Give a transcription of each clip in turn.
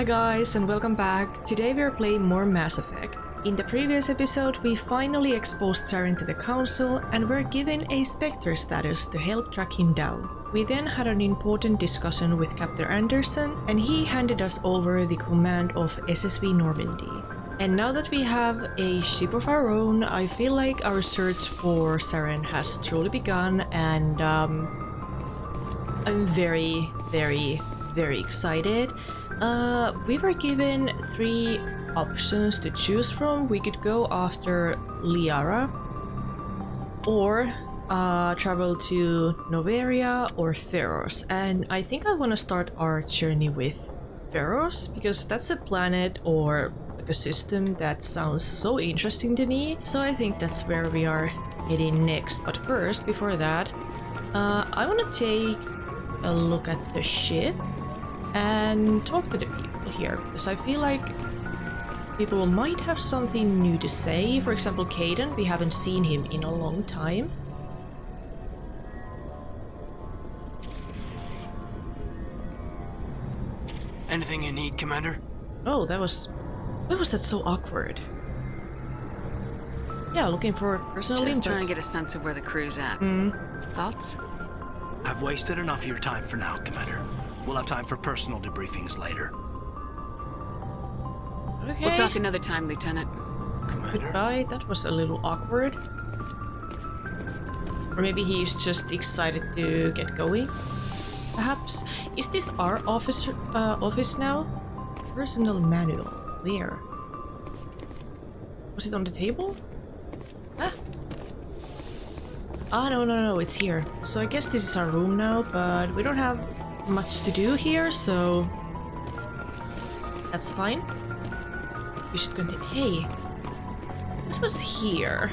Hi guys and welcome back. Today we are playing more Mass Effect. In the previous episode we finally exposed Saren to the Council and were given a Spectre status to help track him down. We then had an important discussion with Captain Anderson and he handed us over the command of SSV Normandy. And now that we have a ship of our own, I feel like our search for Saren has truly begun and I'm very excited. We were given 3 options to choose from. We could go after Liara, or travel to Noveria or Feros. And I think I want to start our journey with Feros, because that's a planet or like a system that sounds so interesting to me. So I think that's where we are heading next. But first, before that, I want to take a look at the ship and talk to the people here, because I feel like people might have something new to say. For example, Caden, we haven't seen him in a long time. Anything you need, Commander? Oh, why was that so awkward? Yeah, looking for personal Just input. trying to get a sense of where the crew's at. Thoughts? I've wasted enough of your time for now, Commander. We'll have time for personal debriefings later. Okay. We'll talk another time, Lieutenant. Commander? Goodbye. That was a little awkward. Or maybe he's just excited to get going. Perhaps. Is this our office now? Personal manual. Where? Was it on the table? Ah. Ah, no, it's here. So I guess this is our room now, but we don't have much to do here, so that's fine. We should continue. Hey, what was here?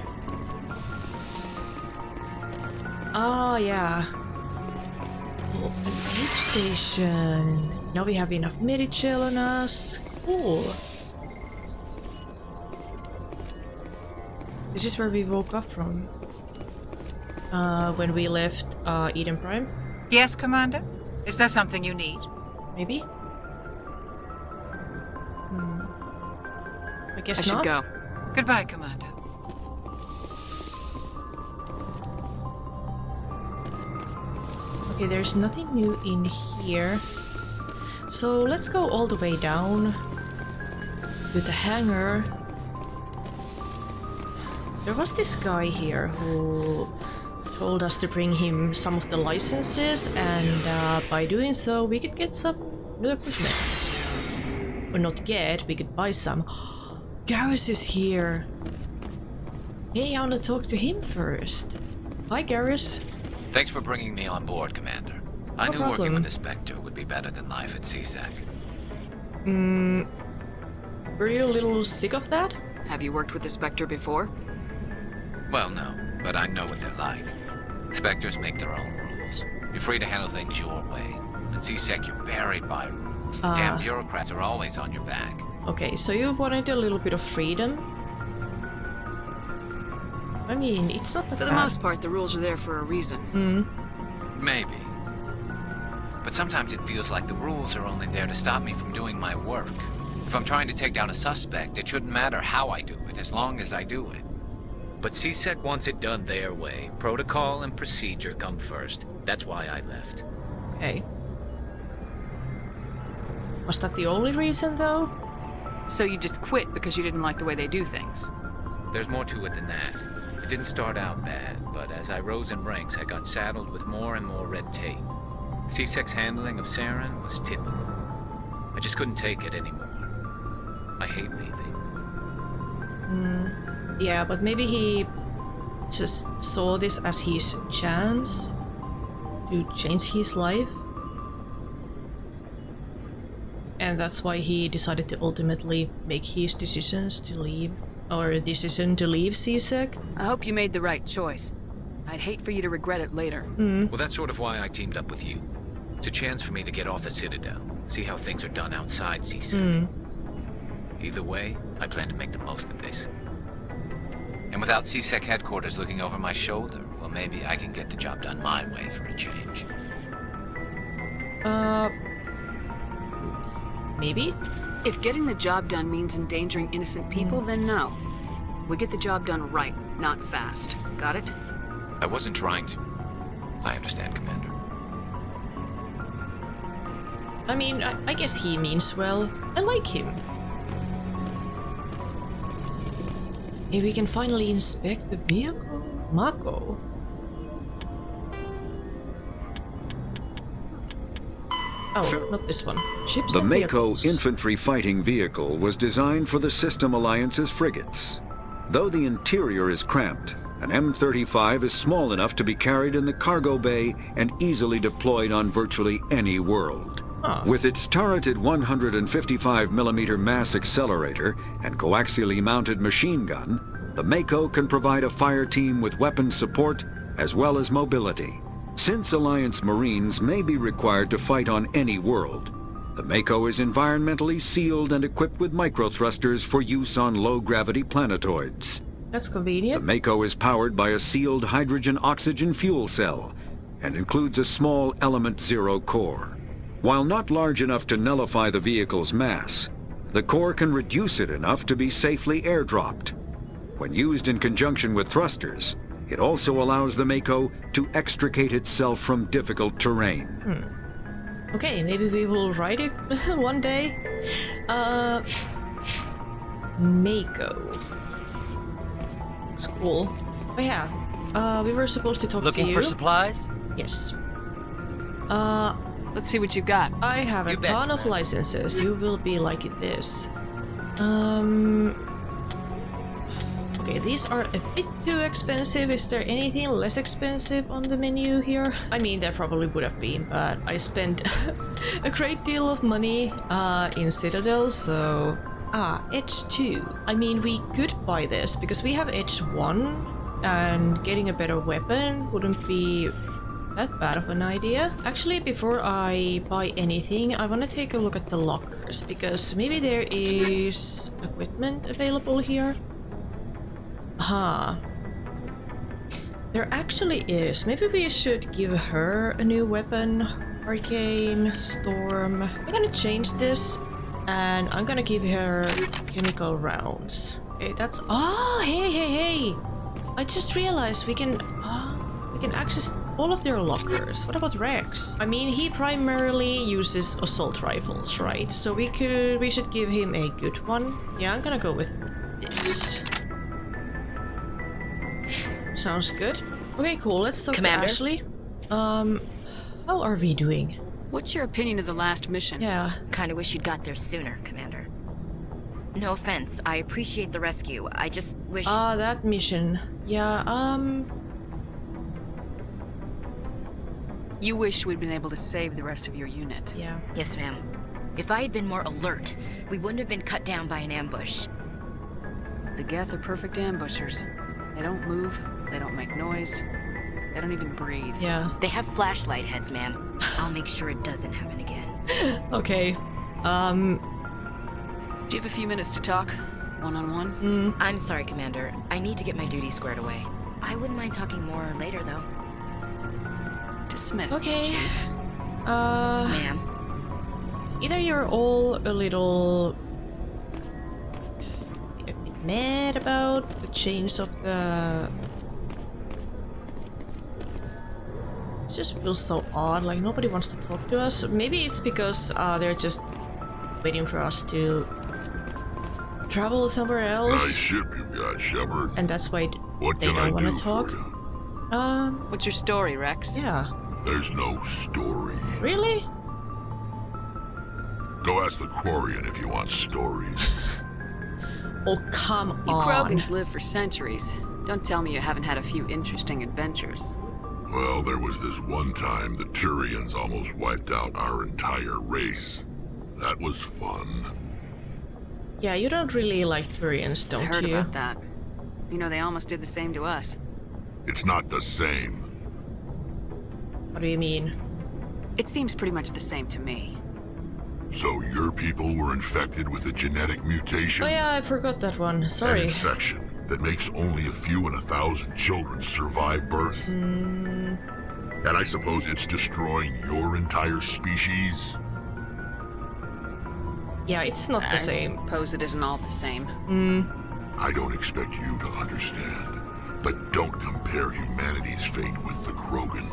Ah, yeah. Oh, an aid station. Now we have enough Medi-gel on us. Cool. This is where we woke up from. When we left Eden Prime. Yes, Commander? Is there something you need? Maybe? I guess I should not. go. Goodbye, Commander. Okay, there's nothing new in here. So let's go all the way down to the hangar. There was this guy here who told us to bring him some of the licenses, and by doing so we could get some new equipment. Or not get, we could buy some. Garrus is here. Hey, I want to talk to him first. Hi, Garrus. Thanks for bringing me on board, Commander. I No knew problem. working with the Spectre would be better than life at CSEC. Were you a little sick of that? Have you worked with the Spectre before? Well, no, but I know what they're like. Spectres make their own rules. You're free to handle things your way. At CSEC, you're buried by rules. The damn bureaucrats are always on your back. Okay, so you wanted a little bit of freedom? I mean, it's not that For the bad. most part, the rules are there for a reason. Maybe. But sometimes it feels like the rules are only there to stop me from doing my work. If I'm trying to take down a suspect, it shouldn't matter how I do it, as long as I do it. But CSEC wants it done their way. Protocol and procedure come first. That's why I left. Okay. Was that the only reason, though? So you just quit because you didn't like the way they do things? There's more to it than that. It didn't start out bad, but as I rose in ranks, I got saddled with more and more red tape. CSEC's handling of Saren was typical. I just couldn't take it anymore. I hate leaving. Yeah, but maybe he just saw this as his chance to change his life. And that's why he decided to ultimately make his decisions to leave, or a decision to leave CSEC. I hope you made the right choice. I'd hate for you to regret it later. Well, that's sort of why I teamed up with you. It's a chance for me to get off the Citadel, see how things are done outside CSEC. Either way, I plan to make the most of this. And without CSEC headquarters looking over my shoulder, well, maybe I can get the job done my way for a change. maybe? If getting the job done means endangering innocent people, then no. We get the job done right, not fast. Got it? I wasn't trying to. I understand, Commander. I mean, I guess he means well. I like him. If we can finally inspect the vehicle. Mako. Oh, not this one. Ships The and Mako vehicles. infantry fighting vehicle was designed for the System Alliance's frigates. Though the interior is cramped, an M35 is small enough to be carried in the cargo bay and easily deployed on virtually any world. Huh. With its turreted 155mm mass accelerator and coaxially mounted machine gun, the Mako can provide a fire team with weapon support as well as mobility. Since Alliance Marines may be required to fight on any world, the Mako is environmentally sealed and equipped with microthrusters for use on low-gravity planetoids. That's The convenient. Mako is powered by a sealed hydrogen-oxygen fuel cell and includes a small Element Zero core. While not large enough to nullify the vehicle's mass, the core can reduce it enough to be safely airdropped. When used in conjunction with thrusters, it also allows the Mako to extricate itself from difficult terrain. Okay, maybe we will ride it one day. Mako. It's cool. Oh yeah, we were supposed to talk Looking to you. for supplies? Yes. Let's see what you got. I have a You bet, ton of man. licenses. You will be like this. Okay, these are a bit too expensive. Is there anything less expensive on the menu here? I mean, there probably would have been, but I spent a great deal of money in Citadel, so... Edge 2. I mean, we could buy this, because we have Edge 1, and getting a better weapon wouldn't be that bad of an idea. Actually, before I buy anything, I want to take a look at the lockers, because maybe there is equipment available here. There actually is. Maybe we should give her a new weapon. Arcane, Storm. I'm gonna change this, and I'm gonna give her chemical rounds. Okay, that's... Oh, hey! I just realized we can access all of their lockers. What about Wrex? I mean, he primarily uses assault rifles, right? So we should give him a good one. Yeah, I'm gonna go with this. Sounds good. Okay, cool. Let's talk Commander? to Ashley. How are we doing? What's your opinion of the last mission? Yeah. Kinda wish you'd got there sooner, Commander. No offense, I appreciate the rescue. I just wish... That mission. Yeah, You wish we'd been able to save the rest of your unit. yeah. Yes, ma'am. If I had been more alert, we wouldn't have been cut down by an ambush. The Geth are perfect ambushers. They don't move, they don't make noise, they don't even breathe. Yeah. They have flashlight heads, ma'am. I'll make sure it doesn't happen again. Okay. Do you have a few minutes to talk? One-on-one? I'm sorry, Commander. I need to get my duties squared away. I wouldn't mind talking more later, though. Dismissed, Okay. Chief. Ma'am? Either you're all a little... a bit mad about the change of the... It just feels so odd, like nobody wants to talk to us. Maybe it's because they're just waiting for us to travel somewhere else. Nice ship you've got, Shepard. And that's why What they can I don't want do to talk. for you? What's your story, Wrex? Yeah. There's no story. Really? Go ask the Quarian if you want stories. Oh, come You on. Krogans live for centuries. Don't tell me you haven't had a few interesting adventures. Well, there was this one time the Turians almost wiped out our entire race. That was fun. Yeah, you don't really like Turians, I don't heard you? about that. You know, they almost did the same to us. It's not the same. What do you mean? It seems pretty much the same to me. So your people were infected with a genetic mutation? Oh yeah, I forgot that one. An Sorry. infection that makes only a few in 1,000 children survive birth? And I suppose it's destroying your entire species? Yeah, it's not the same. I suppose it isn't all the same. I don't expect you to understand, but don't compare humanity's fate with the Krogan.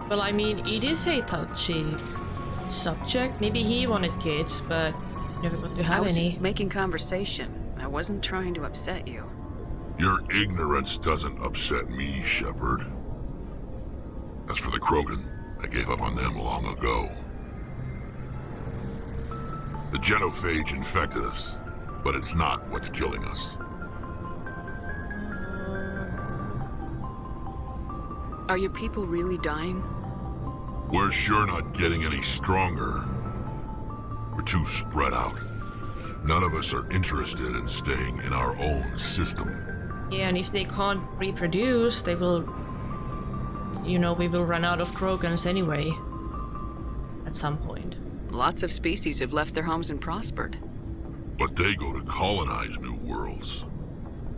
Well, I mean, it is a touchy subject. Maybe he wanted kids, but never got to I have was any. just making conversation. I wasn't trying to upset you. Your ignorance doesn't upset me, Shepard. As for the Krogan, I gave up on them long ago. The genophage infected us, but it's not what's killing us. Are your people really dying? We're sure not getting any stronger. We're too spread out. None of us are interested in staying in our own system. Yeah, and if they can't reproduce, they will... You know, we will run out of Krogans anyway. At some point. Lots of species have left their homes and prospered. But they go to colonize new worlds.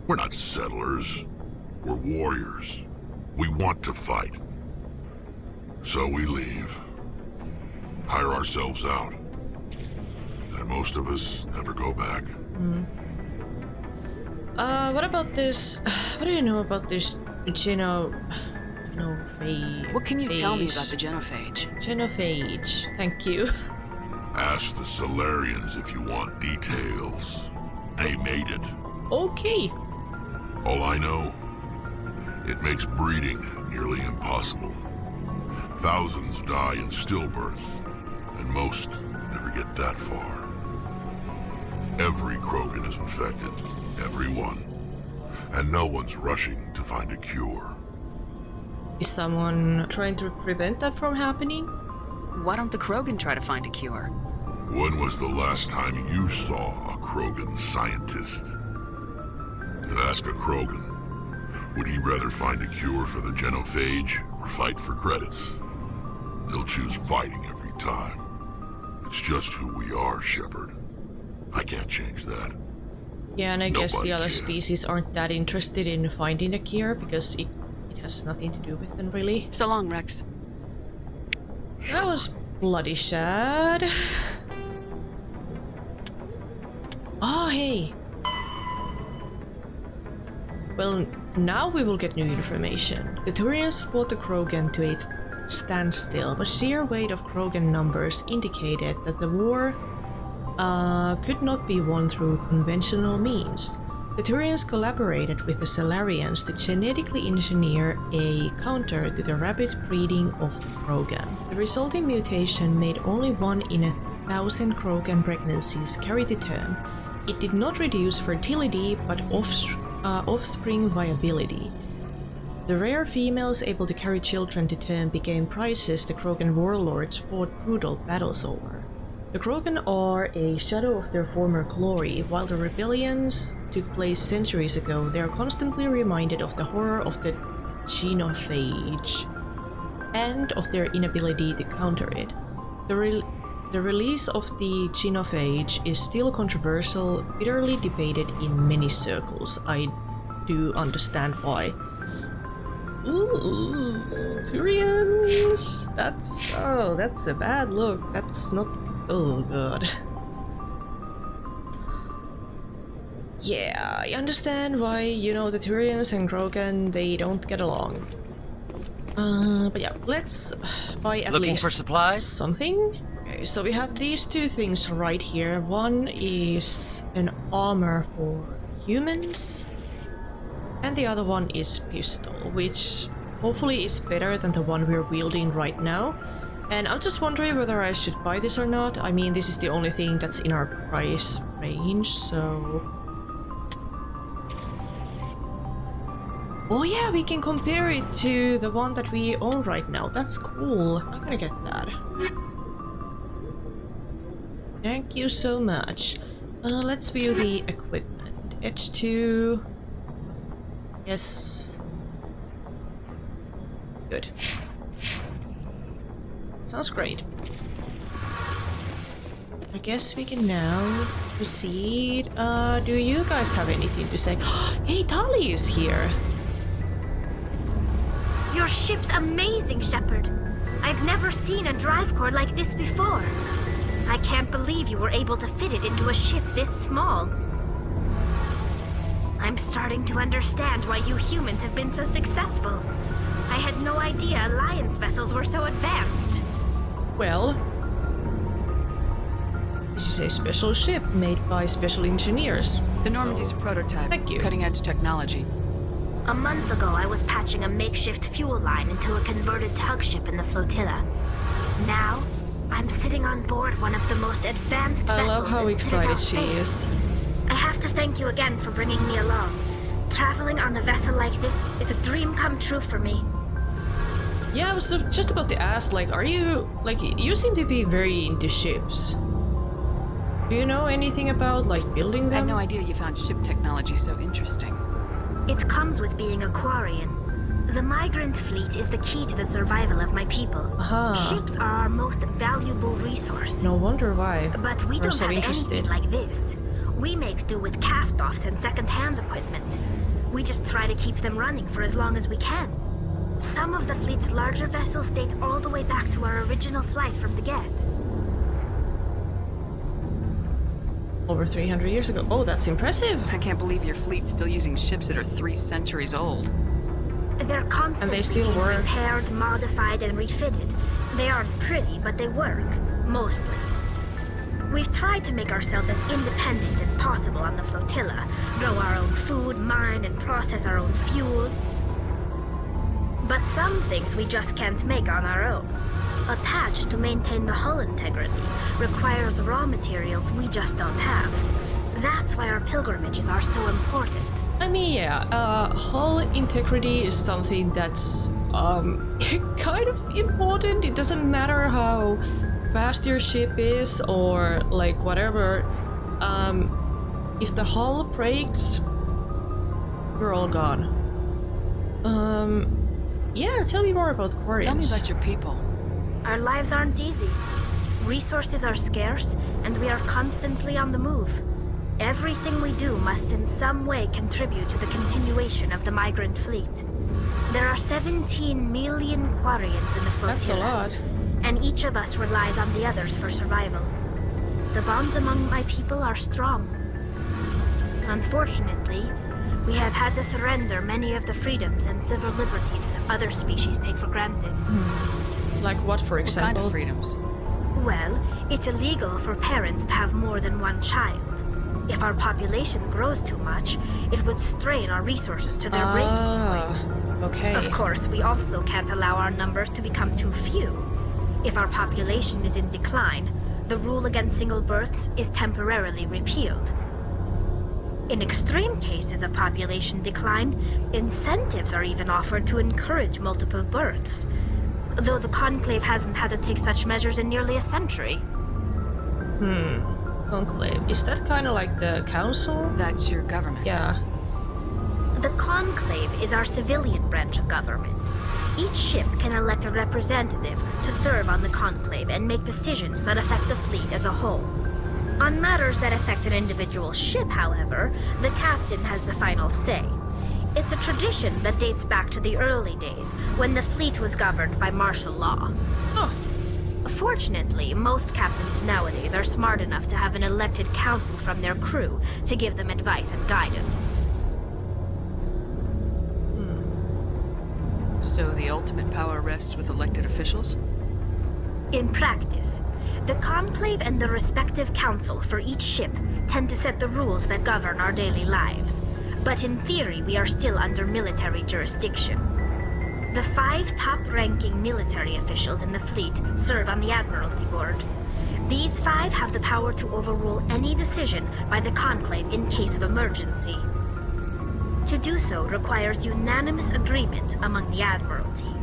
We're not settlers. We're warriors. We want to fight. So we leave. Hire ourselves out. And most of us never go back. What about this... What do you know about this genophage? What can you tell me about the genophage? Genophage. Thank you. Ask the Solarians if you want details. They made it. Okay. All I know, it makes breeding nearly impossible. Thousands die in stillbirth, and most never get that far. Every Krogan is infected. Every one. And no one's rushing to find a cure. Is someone trying to prevent that from happening? Why don't the Krogan try to find a cure? When was the last time you saw a Krogan scientist? Ask a Krogan. Would he rather find a cure for the genophage or fight for credits? He'll choose fighting every time. It's just who we are, Shepard. I can't change that. Yeah, and I guess the Nobody other can. species aren't that interested in finding a cure because it has nothing to do with them, really. So long, Wrex. That was bloody sad. Oh, hey. Well, now we will get new information. The Turians fought the Krogan to a standstill, but sheer weight of Krogan numbers indicated that the war could not be won through conventional means. The Turians collaborated with the Solarians to genetically engineer a counter to the rapid breeding of the Krogan. The resulting mutation made only 1 in 1,000 Krogan pregnancies carry to term. It did not reduce fertility, but offspring viability. The rare females able to carry children to term became prizes the Krogan warlords fought brutal battles over. The Krogan are a shadow of their former glory. While the rebellions took place centuries ago, they are constantly reminded of the horror of the genophage and of their inability to counter it. The release of the genophage is still controversial, bitterly debated in many circles. I do understand why. Ooh, Turians! That's a bad look. That's not... Oh god. Yeah, I understand why, you know, the Turians and Krogan, they don't get along. But yeah, let's buy at Looking least for supplies? something. Okay, so we have these two things right here. One is an armor for humans, and the other one is pistol, which hopefully is better than the one we're wielding right now. And I'm just wondering whether I should buy this or not. I mean, this is the only thing that's in our price range, so... Oh yeah, we can compare it to the one that we own right now. That's cool. I'm gonna get that. Thank you so much. Let's view the equipment. H2... Yes. Good. Sounds great. I guess we can now proceed. Do you guys have anything to say? Hey, Tali is here! Your ship's amazing, Shepard. I've never seen a drive core like this before. I can't believe you were able to fit it into a ship this small. I'm starting to understand why you humans have been so successful. I had no idea Alliance vessels were so advanced. Well, this is a special ship made by special engineers. The Normandy's a prototype. Thank you. Cutting-edge technology. A month ago, I was patching a makeshift fuel line into a converted tug ship in the flotilla. Now, I'm sitting on board one of the most advanced I vessels love how in excited Citadel she space. is. I have to thank you again for bringing me along. Traveling on a vessel like this is a dream come true for me. Yeah, I was just about to ask, like, are you, like, you seem to be very into ships. Do you know anything about, like, building I them? had no idea you found ship technology so interesting. It comes with being a Quarian. The migrant fleet is the key to the survival of my people. Aha. Ships are our most valuable resource. No wonder why. But we we're don't so have interested. anything like this. We make do with cast-offs and second-hand equipment. We just try to keep them running for as long as we can. Some of the fleet's larger vessels date all the way back to our original flight from the geth. Over 300 years ago. Oh, that's impressive. I can't believe your fleet's still using ships that are 3 centuries old. They're constantly still being work. repaired, modified, and refitted. They aren't pretty, but they work. Mostly. We've tried to make ourselves as independent as possible on the flotilla. Grow our own food, mine, and process our own fuel. But some things we just can't make on our own. A patch to maintain the hull integrity requires raw materials we just don't have. That's why our pilgrimages are so important. I mean, yeah, hull integrity is something that's, kind of important. It doesn't matter how fast your ship is or, like, whatever. If the hull breaks, you're all gone. Yeah, tell me more about Quarians. Tell me about your people. Our lives aren't easy. Resources are scarce, and we are constantly on the move. Everything we do must in some way contribute to the continuation of the migrant fleet. There are 17 million Quarians in the flotilla. That's a lot. And each of us relies on the others for survival. The bonds among my people are strong. Unfortunately, we have had to surrender many of the freedoms and civil liberties other species take for granted. Like what, for What example? kind of freedoms? Well, it's illegal for parents to have more than one child. If our population grows too much, it would strain our resources to their breaking point. Okay. Of course, we also can't allow our numbers to become too few. If our population is in decline, the rule against single births is temporarily repealed. In extreme cases of population decline, incentives are even offered to encourage multiple births, though the Conclave hasn't had to take such measures in nearly a century. Conclave. Is that kind of like the council? That's your government. Yeah. The Conclave is our civilian branch of government. Each ship can elect a representative to serve on the Conclave and make decisions that affect the fleet as a whole. On matters that affect an individual ship, however, the captain has the final say. It's a tradition that dates back to the early days, when the fleet was governed by martial law. Oh. Fortunately, most captains nowadays are smart enough to have an elected council from their crew to give them advice and guidance. So the ultimate power rests with elected officials? In practice, the Conclave and the respective council for each ship tend to set the rules that govern our daily lives. But in theory, we are still under military jurisdiction. The 5 top-ranking military officials in the fleet serve on the Admiralty Board. These 5 have the power to overrule any decision by the Conclave in case of emergency. To do so requires unanimous agreement among the Admiralty,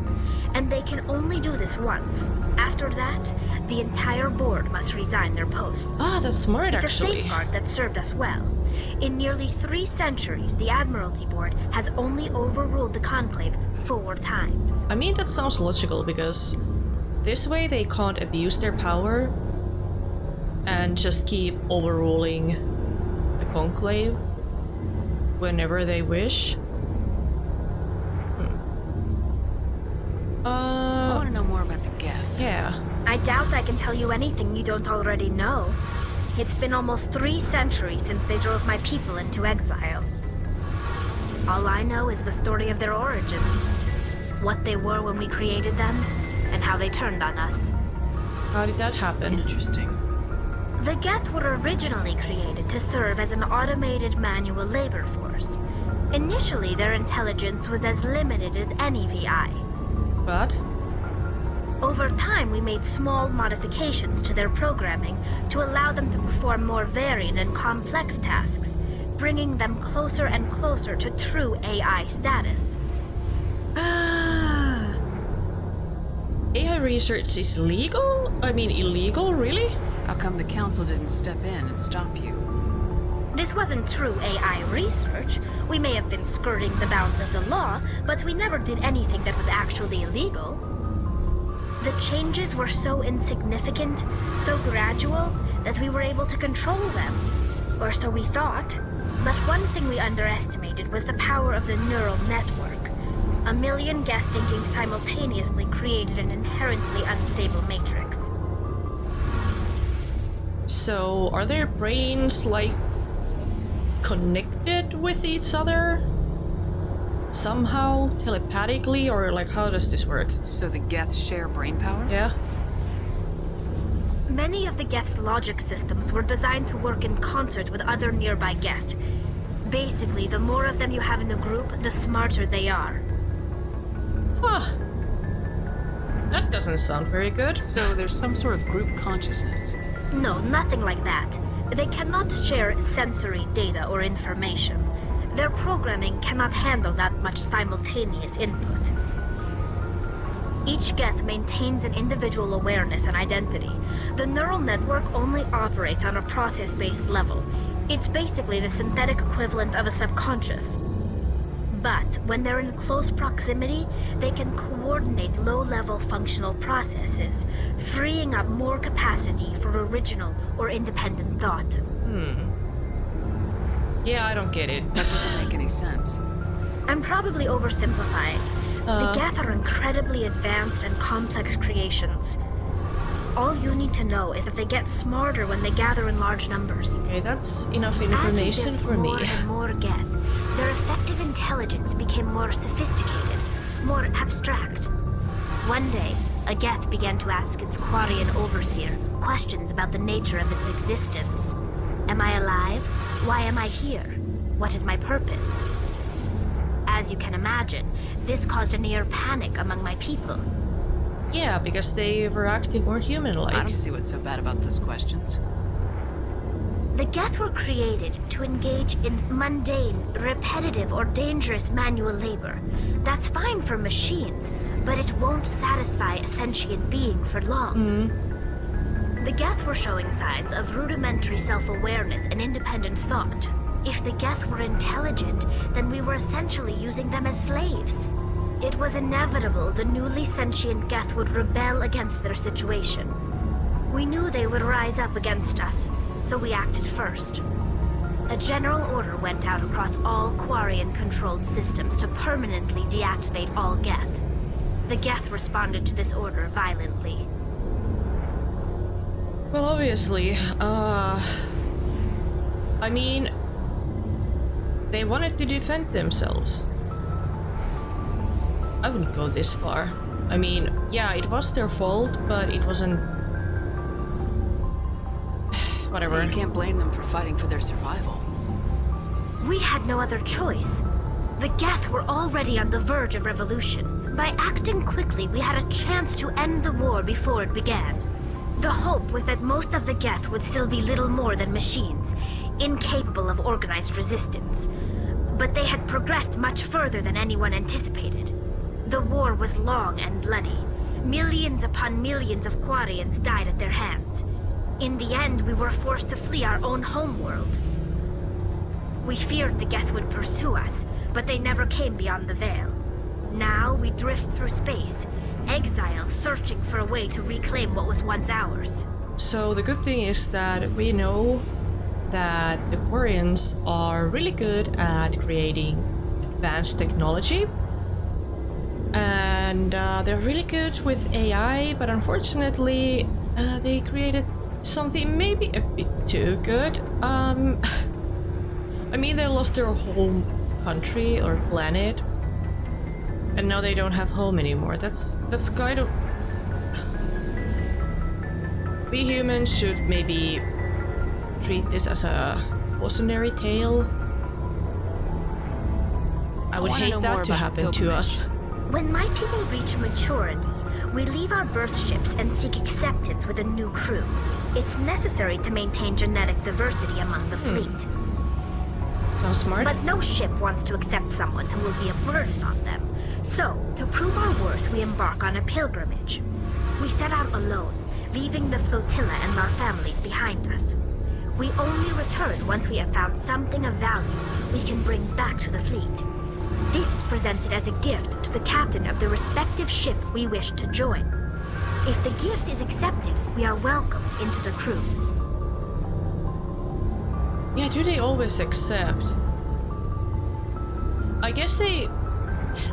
and they can only do this once. After that, the entire board must resign their posts. Ah, that's smart, It's actually. a safeguard that served us well. In nearly 3 centuries, the Admiralty Board has only overruled the Conclave 4 times. I mean, that sounds logical because this way they can't abuse their power and just keep overruling the Conclave whenever they wish. I want to know more about the geth. Yeah. I doubt I can tell you anything you don't already know. It's been almost 3 centuries since they drove my people into exile. All I know is the story of their origins. What they were when we created them, and how they turned on us. How did that happen? Interesting. The geth were originally created to serve as an automated manual labor force. Initially, their intelligence was as limited as any VI. But? Over time, we made small modifications to their programming to allow them to perform more varied and complex tasks, bringing them closer and closer to true AI status. AI research is legal? I mean, illegal, really? How come the council didn't step in and stop you? This wasn't true AI research. We may have been skirting the bounds of the law, but we never did anything that was actually illegal. The changes were so insignificant, so gradual, that we were able to control them. Or so we thought. But one thing we underestimated was the power of the neural network. 1 million geth thinking simultaneously created an inherently unstable matrix. So, are their brains, like, connected with each other? Somehow? Telepathically? Or, like, how does this work? So the geth share brain power? Yeah? Many of the geth's logic systems were designed to work in concert with other nearby geth. Basically, the more of them you have in a group, the smarter they are. Huh. That doesn't sound very good. So there's some sort of group consciousness. No, nothing like that. They cannot share sensory data or information. Their programming cannot handle that much simultaneous input. Each geth maintains an individual awareness and identity. The neural network only operates on a process-based level. It's basically the synthetic equivalent of a subconscious. But when they're in close proximity, they can coordinate low-level functional processes, freeing up more capacity for original or independent thought. Yeah, I don't get it. That doesn't make any sense. I'm probably oversimplifying. The geth are incredibly advanced and complex creations. All you need to know is that they get smarter when they gather in large numbers. Okay, that's enough information As we for built me. more and more geth, their effective intelligence became more sophisticated, more abstract. One day, a geth began to ask its Quarian overseer questions about the nature of its existence. Am I alive? Why am I here? What is my purpose? As you can imagine, this caused a near panic among my people. Yeah, because they were acting more human-like. I don't see what's so bad about those questions. The geth were created to engage in mundane, repetitive, or dangerous manual labor. That's fine for machines, but it won't satisfy a sentient being for long. The geth were showing signs of rudimentary self-awareness and independent thought. If the geth were intelligent, then we were essentially using them as slaves. It was inevitable the newly sentient geth would rebel against their situation. We knew they would rise up against us, so we acted first. A general order went out across all Quarian-controlled systems to permanently deactivate all geth. The geth responded to this order violently. Well, obviously, I mean, they wanted to defend themselves. I wouldn't go this far. I mean, yeah, it was their fault, but it wasn't... Whatever. You can't blame them for fighting for their survival. We had no other choice. The geth were already on the verge of revolution. By acting quickly, we had a chance to end the war before it began. The hope was that most of the geth would still be little more than machines, incapable of organized resistance. But they had progressed much further than anyone anticipated. The war was long and bloody. Millions upon millions of Quarians died at their hands. In the end, we were forced to flee our own homeworld. We feared the geth would pursue us, but they never came beyond the Veil. Now we drift through space, exile, searching for a way to reclaim what was once ours. So the good thing is that we know that the Quarians are really good at creating advanced technology. And they're really good with AI, but unfortunately, they created something maybe a bit too good. I mean, they lost their home country or planet, and now they don't have home anymore. That's kind of... We humans should maybe treat this as a cautionary tale. I would hate that to happen to us. When my people reach maturity, we leave our birth ships and seek acceptance with a new crew. It's necessary to maintain genetic diversity among the fleet. Sounds smart. But no ship wants to accept someone who will be a burden on them. So, to prove our worth, we embark on a pilgrimage. We set out alone, leaving the flotilla and our families behind us. We only return once we have found something of value we can bring back to the fleet. This is presented as a gift to the captain of the respective ship we wish to join. If the gift is accepted, we are welcomed into the crew. Yeah, do they always accept? I guess they...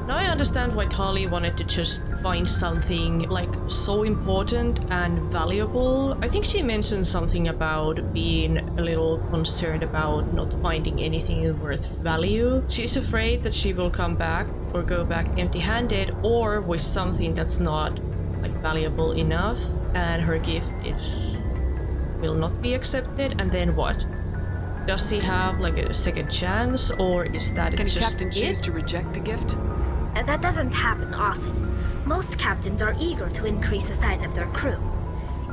Now I understand why Tali wanted to just find something like so important and valuable. I think she mentioned something about being a little concerned about not finding anything worth value. She's afraid that she will come back or go back empty-handed or with something that's not like valuable enough, and her gift will not be accepted. And then what? Does he have like a second chance, or is that Can just a captain choose to reject the gift? That doesn't happen often. Most captains are eager to increase the size of their crew.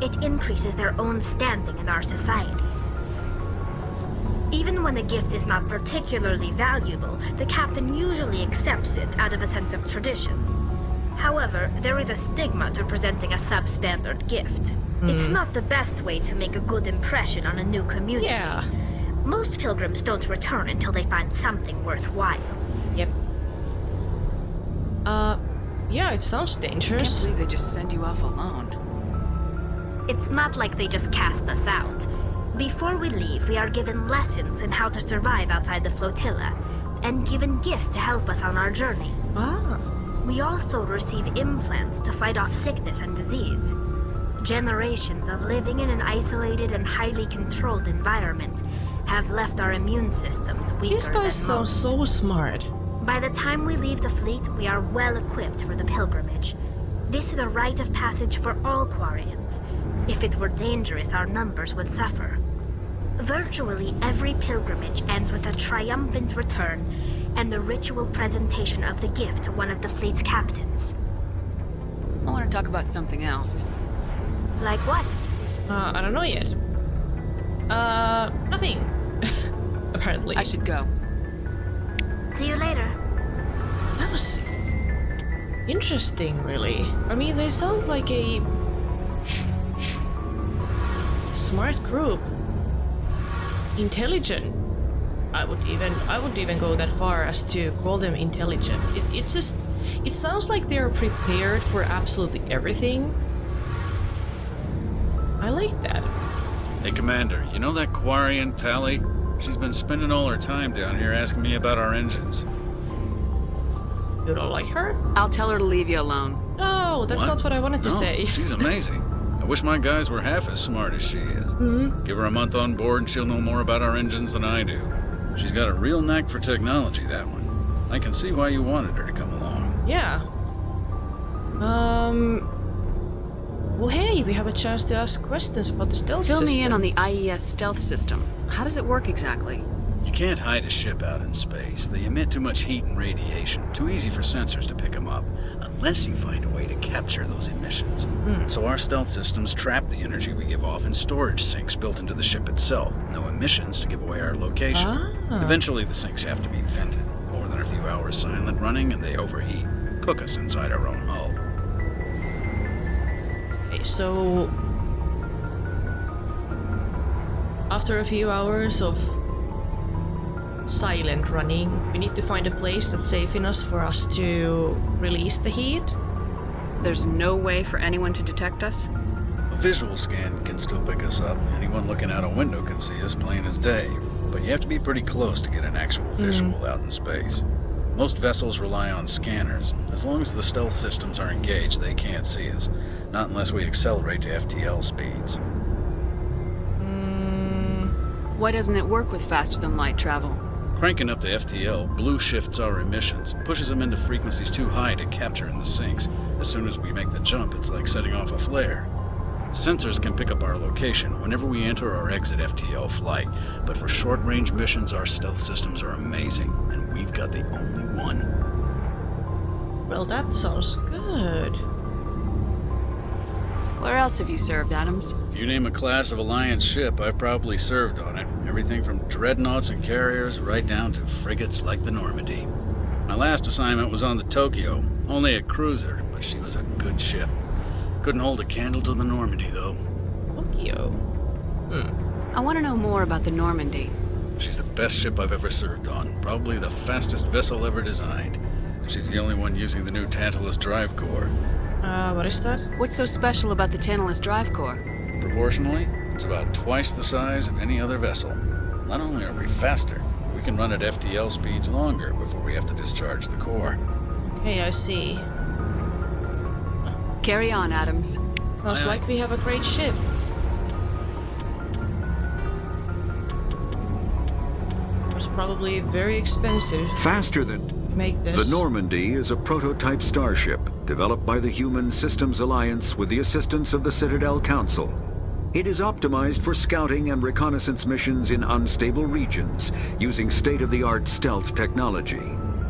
It increases their own standing in our society. Even when a gift is not particularly valuable, the captain usually accepts it out of a sense of tradition. However, there is a stigma to presenting a substandard gift. It's not the best way to make a good impression on a new community. Yeah. Most pilgrims don't return until they find something worthwhile. Yep. Yeah, it sounds I dangerous. can't believe they just send you off alone. It's not like they just cast us out. Before we leave, we are given lessons in how to survive outside the flotilla, and given gifts to help us on our journey. Ah. We also receive implants to fight off sickness and disease. Generations of living in an isolated and highly controlled environment have left our immune systems weaker These than guys sound most. so smart. By the time we leave the fleet, we are well equipped for the pilgrimage. This is a rite of passage for all Quarians. If it were dangerous, our numbers would suffer. Virtually every pilgrimage ends with a triumphant return and the ritual presentation of the gift to one of the fleet's captains. I want to talk about something else. Like what? I don't know yet. Nothing. Apparently. I should go. See you later. That was interesting, really. I mean, they sound like a smart group. Intelligent. I would even go that far as to call them intelligent. It sounds like they're prepared for absolutely everything. I like that. Hey, Commander, you know that Quarian, Tali? She's been spending all her time down here asking me about our engines. You don't like her? I'll tell her to leave you alone. No, that's not what I wanted to say. She's amazing. I wish my guys were half as smart as she is. Give her a month on board and she'll know more about our engines than I do. She's got a real knack for technology, that one. I can see why you wanted her to come along. Yeah. Well, hey, we have a chance to ask questions about the stealth Fill system. me in on the IES stealth system. How does it work exactly? You can't hide a ship out in space. They emit too much heat and radiation. Too easy for sensors to pick them up, unless you find a way to capture those emissions. So our stealth systems trap the energy we give off in storage sinks built into the ship itself. No emissions to give away our location. Eventually the sinks have to be vented. More than a few hours silent running and they overheat. Cook us inside our own hull. Okay, so after a few hours of silent running, we need to find a place that's safe enough for us to release the heat. There's no way for anyone to detect us? A visual scan can still pick us up. Anyone looking out a window can see us plain as day. But you have to be pretty close to get an actual visual out in space. Most vessels rely on scanners. As long as the stealth systems are engaged, they can't see us. Not unless we accelerate to FTL speeds. Why doesn't it work with faster-than-light travel? Cranking up the FTL blue shifts our emissions, pushes them into frequencies too high to capture in the sinks. As soon as we make the jump, it's like setting off a flare. Sensors can pick up our location whenever we enter or exit FTL flight, but for short-range missions, our stealth systems are amazing, and we've got the only one. Well, that sounds good. Where else have you served, Adams? If you name a class of Alliance ship, I've probably served on it. Everything from dreadnoughts and carriers right down to frigates like the Normandy. My last assignment was on the Tokyo, only a cruiser, but she was a good ship. Couldn't hold a candle to the Normandy, though. Tokyo? I want to know more about the Normandy. She's the best ship I've ever served on. Probably the fastest vessel ever designed. She's the only one using the new Tantalus drive core. What is that? What's so special about the Tantalus drive core? Proportionally, it's about twice the size of any other vessel. Not only are we faster, we can run at FTL speeds longer before we have to discharge the core. Okay, I see. Carry on, Adams. Sounds like we have a great ship. It was probably very expensive Faster than... to make this. The Normandy is a prototype starship developed by the Human Systems Alliance with the assistance of the Citadel Council. It is optimized for scouting and reconnaissance missions in unstable regions using state-of-the-art stealth technology.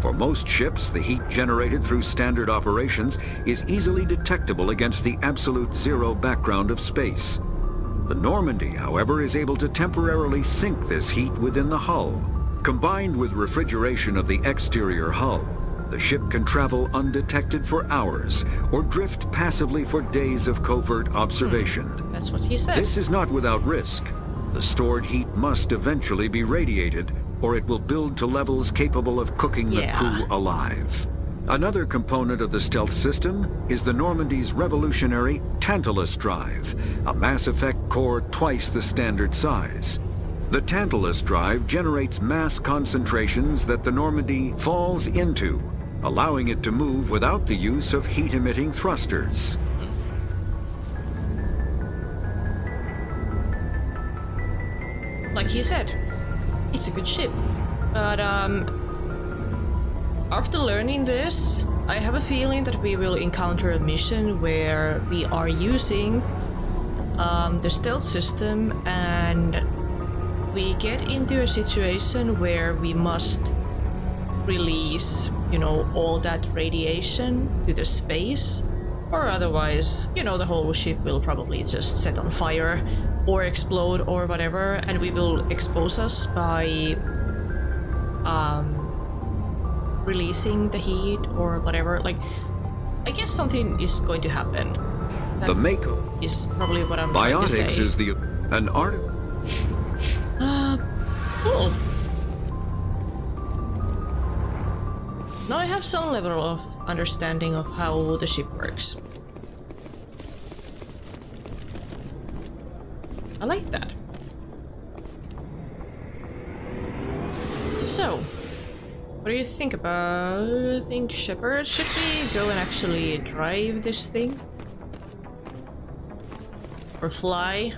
For most ships, the heat generated through standard operations is easily detectable against the absolute zero background of space. The Normandy, however, is able to temporarily sink this heat within the hull. Combined with refrigeration of the exterior hull, the ship can travel undetected for hours or drift passively for days of covert observation. That's what he said. This is not without risk. The stored heat must eventually be radiated, or it will build to levels capable of cooking the crew alive. Another component of the stealth system is the Normandy's revolutionary Tantalus drive, a mass effect core twice the standard size. The Tantalus drive generates mass concentrations that the Normandy falls into, allowing it to move without the use of heat-emitting thrusters. Like he said, it's a good ship. But after learning this, I have a feeling that we will encounter a mission where we are using the stealth system and we get into a situation where we must release, you know, all that radiation to the space, or otherwise, you know, the whole ship will probably just set on fire or explode or whatever, and we will expose us by releasing the heat or whatever. Like, I guess something is going to happen. The Mako is probably what I'm trying to say. Biotics is an art. Cool. Now I have some level of understanding of how the ship works. I like that. So, what do you think about... think Shepard, should we go and actually drive this thing? Or fly?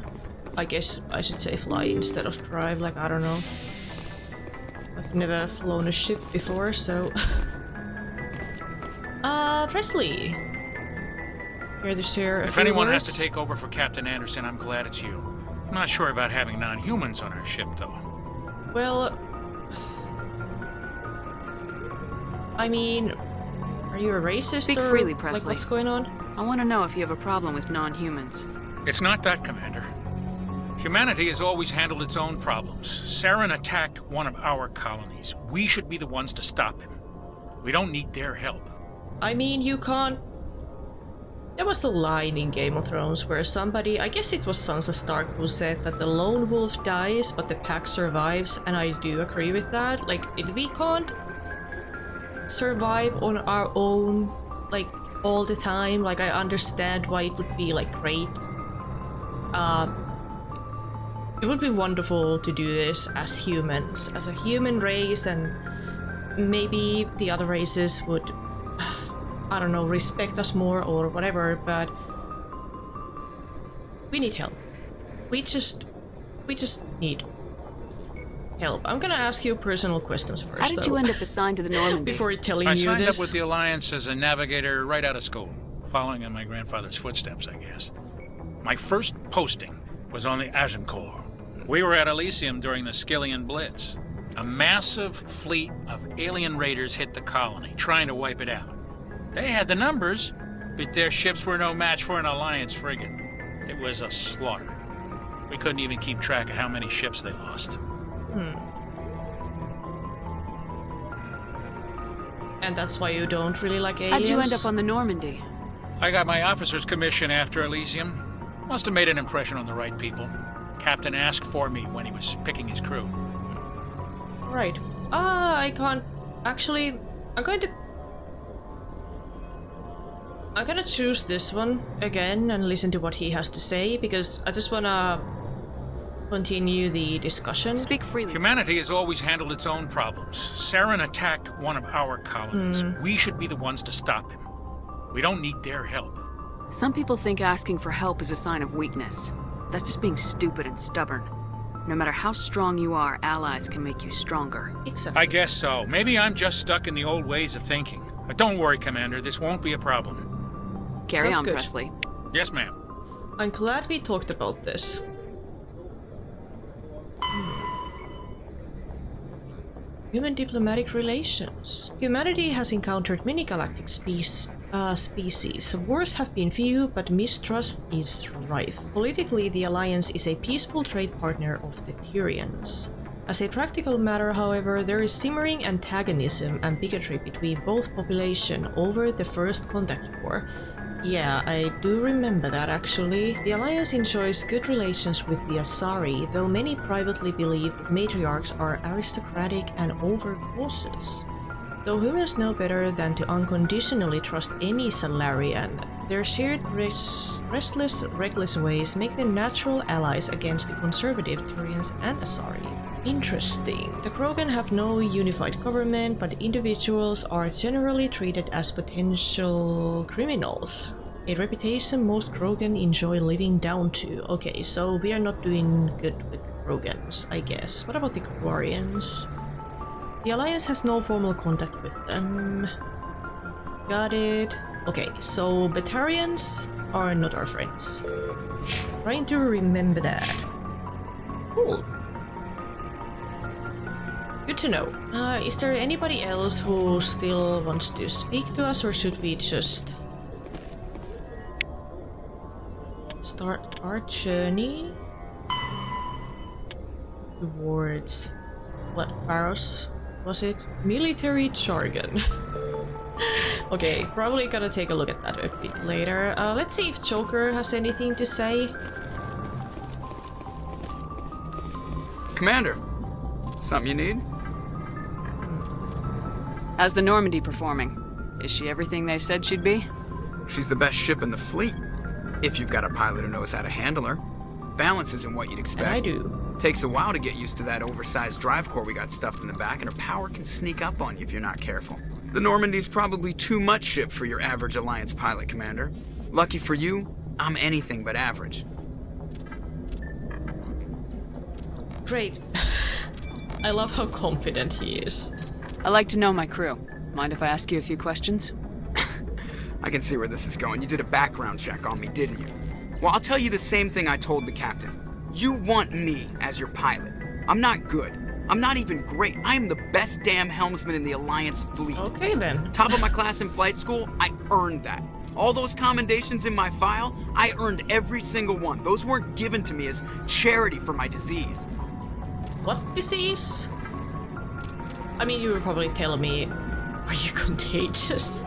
I guess I should say fly instead of drive, like, I don't know. I've never flown a ship before, so... Presley! Here to share a If few anyone words. has to take over for Captain Anderson, I'm glad it's you. I'm not sure about having non-humans on our ship, though. Well... I mean... Are you a racist? Speak or, freely, like, Presley. what's going on? I want to know if you have a problem with non-humans. It's not that, Commander. Humanity has always handled its own problems. Saren attacked one of our colonies. We should be the ones to stop him. We don't need their help. I mean, you can't... There was a line in Game of Thrones where somebody, I guess it was Sansa Stark, who said that the lone wolf dies, but the pack survives, and I do agree with that. Like, if we can't survive on our own, like, all the time, like, I understand why it would be, like, great. It would be wonderful to do this as humans, as a human race, and maybe the other races would, I don't know, respect us more or whatever, but we need help. We just need help. I'm gonna ask you personal questions first. How did you end up assigned to the Normandy? Before telling you this. I signed up with the Alliance as a navigator right out of school, following in my grandfather's footsteps, I guess. My first posting was on the Agincourt. We were at Elysium during the Skillian Blitz. A massive fleet of alien raiders hit the colony, trying to wipe it out. They had the numbers, but their ships were no match for an Alliance frigate. It was a slaughter. We couldn't even keep track of how many ships they lost. And that's why you don't really like aliens? How'd you end up on the Normandy? I got my officer's commission after Elysium. Must have made an impression on the right people. Captain asked for me when he was picking his crew. Right. I can't... Actually, I'm gonna choose this one again and listen to what he has to say, because I just wanna continue the discussion. Speak freely. Humanity has always handled its own problems. Saren attacked one of our colonies. We should be the ones to stop him. We don't need their help. Some people think asking for help is a sign of weakness. That's just being stupid and stubborn. No matter how strong you are, allies can make you stronger. Exactly. I guess so. Maybe I'm just stuck in the old ways of thinking. But don't worry, Commander. This won't be a problem. Carry Sounds on, good. Presley. Yes, ma'am. I'm glad we talked about this. Human diplomatic relations. Humanity has encountered many galactic species. Wars have been few, but mistrust is rife. Politically, the Alliance is a peaceful trade partner of the Tyrians. As a practical matter, however, there is simmering antagonism and bigotry between both populations over the First Contact War. Yeah, I do remember that actually. The Alliance enjoys good relations with the Asari, though many privately believe that matriarchs are aristocratic and overcautious. Though humans know better than to unconditionally trust any Salarian, their shared restless, reckless ways make them natural allies against the conservative Tyrians and Asari. Interesting. The Krogan have no unified government, but individuals are generally treated as potential criminals. A reputation most Krogan enjoy living down to. Okay, so we are not doing good with Krogans, I guess. What about the Quarians? The Alliance has no formal contact with them. Got it. Okay, so Batarians are not our friends. Trying to remember that. Cool. Good to know. Is there anybody else who still wants to speak to us, or should we just start our journey towards what, Pharos? Was it? Military jargon. Okay, probably gonna take a look at that a bit later. Let's see if Joker has anything to say. Commander, something you need? How's the Normandy performing? Is she everything they said she'd be? She's the best ship in the fleet, if you've got a pilot who knows how to handle her. Balance isn't what you'd expect. And I do. Takes a while to get used to that oversized drive core we got stuffed in the back, and her power can sneak up on you if you're not careful. The Normandy's probably too much ship for your average Alliance pilot, Commander. Lucky for you, I'm anything but average. Great. I love how confident he is. I like to know my crew. Mind if I ask you a few questions? I can see where this is going. You did a background check on me, didn't you? Well, I'll tell you the same thing I told the captain. You want me as your pilot. I'm not good. I'm not even great. I am the best damn helmsman in the Alliance fleet. Okay then. Top of my class in flight school, I earned that. All those commendations in my file, I earned every single one. Those weren't given to me as charity for my disease. What disease? I mean, you were probably telling me, are you contagious?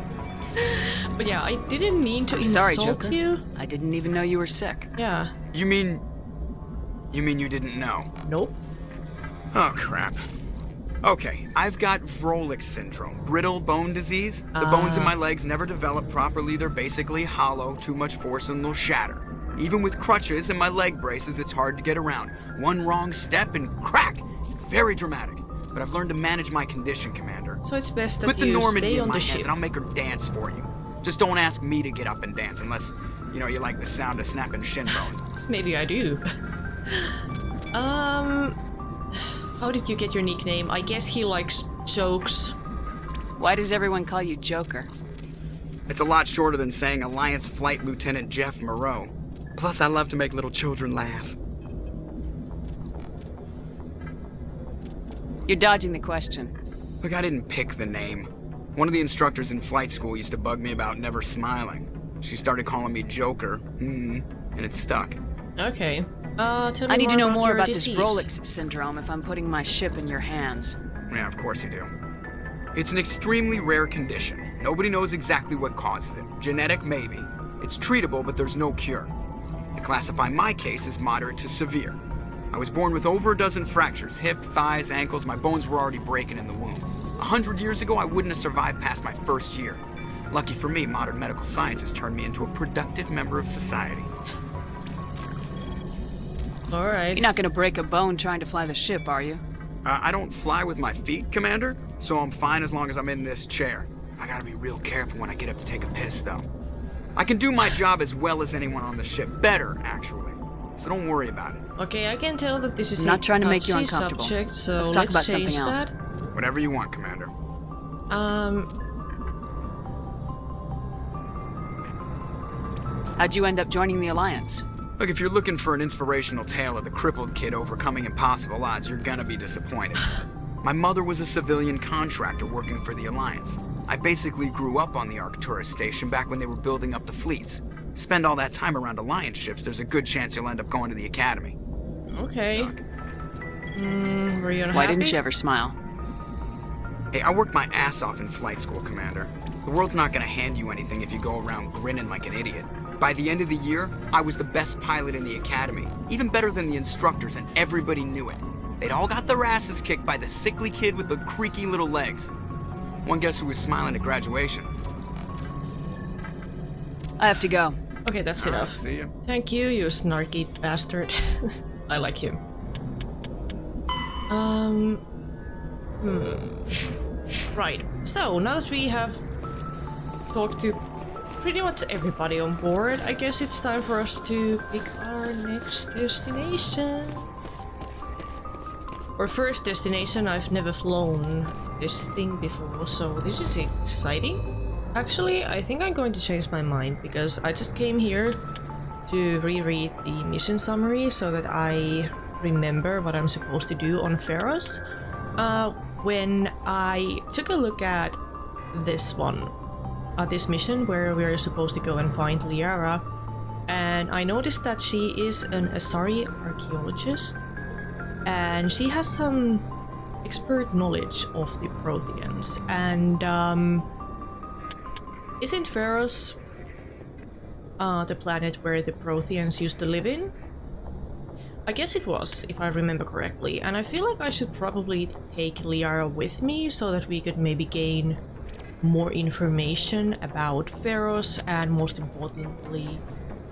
But yeah, I didn't mean to Sorry, insult Joker. you. I didn't even know you were sick. Yeah. You mean you didn't know? Nope. Oh, crap. Okay, I've got Vrolik syndrome, brittle bone disease. The bones in my legs never develop properly. They're basically hollow, too much force and they'll shatter. Even with crutches and my leg braces, it's hard to get around. One wrong step and crack! It's very dramatic. but I've learned to manage my condition, Commander. So it's best that Put the you Normandy stay in on my the hands ship. and I'll make her dance for you. Just don't ask me to get up and dance unless, you know, you like the sound of snapping shin bones. Maybe I do. How did you get your nickname? I guess he likes jokes. Why does everyone call you Joker? It's a lot shorter than saying Alliance Flight Lieutenant Jeff Moreau. Plus, I love to make little children laugh. You're dodging the question. Look, I didn't pick the name. One of the instructors in flight school used to bug me about never smiling. She started calling me Joker, and it stuck. Okay. Tell me I need to know more your about disease. this Rolex syndrome if I'm putting my ship in your hands. Yeah, of course you do. It's an extremely rare condition. Nobody knows exactly what causes it. Genetic, maybe. It's treatable, but there's no cure. I classify my case as moderate to severe. I was born with over a dozen fractures, hip, thighs, ankles. My bones were already breaking in the womb. 100 years ago, I wouldn't have survived past my first year. Lucky for me, modern medical science has turned me into a productive member of society. Alright. You're not gonna break a bone trying to fly the ship, are you? I don't fly with my feet, Commander, so I'm fine as long as I'm in this chair. I gotta be real careful when I get up to take a piss, though. I can do my job as well as anyone on the ship. Better, actually. So don't worry about it. Okay, I can tell that this is I'm not trying to make you touchy uncomfortable. subject, so Let's talk about something change else. that. Whatever you want, Commander. How'd you end up joining the Alliance? Look, if you're looking for an inspirational tale of the crippled kid overcoming impossible odds, you're gonna be disappointed. My mother was a civilian contractor working for the Alliance. I basically grew up on the Arcturus station back when they were building up the fleets. Spend all that time around Alliance ships, there's a good chance you'll end up going to the Academy. Okay. Were you unhappy? Why didn't you ever smile? Hey, I worked my ass off in flight school, Commander. The world's not gonna hand you anything if you go around grinning like an idiot. By the end of the year, I was the best pilot in the Academy, even better than the instructors, and everybody knew it. They'd all got their asses kicked by the sickly kid with the creaky little legs. One guess who was smiling at graduation? I have to go. Okay, that's All right, enough. see you. Thank you, you snarky bastard. I like him. Right. So, now that we have talked to pretty much everybody on board, I guess it's time for us to pick our next destination. Our first destination, I've never flown this thing before, so this is exciting. Actually, I think I'm going to change my mind because I just came here to reread the mission summary so that I remember what I'm supposed to do on Pharos. When I took a look at this one, this mission where we're supposed to go and find Liara, and I noticed that she is an Asari archaeologist, and she has some expert knowledge of the Protheans, and isn't Pharos the planet where the Protheans used to live in? I guess it was, if I remember correctly, and I feel like I should probably take Liara with me so that we could maybe gain more information about Pharos and, most importantly,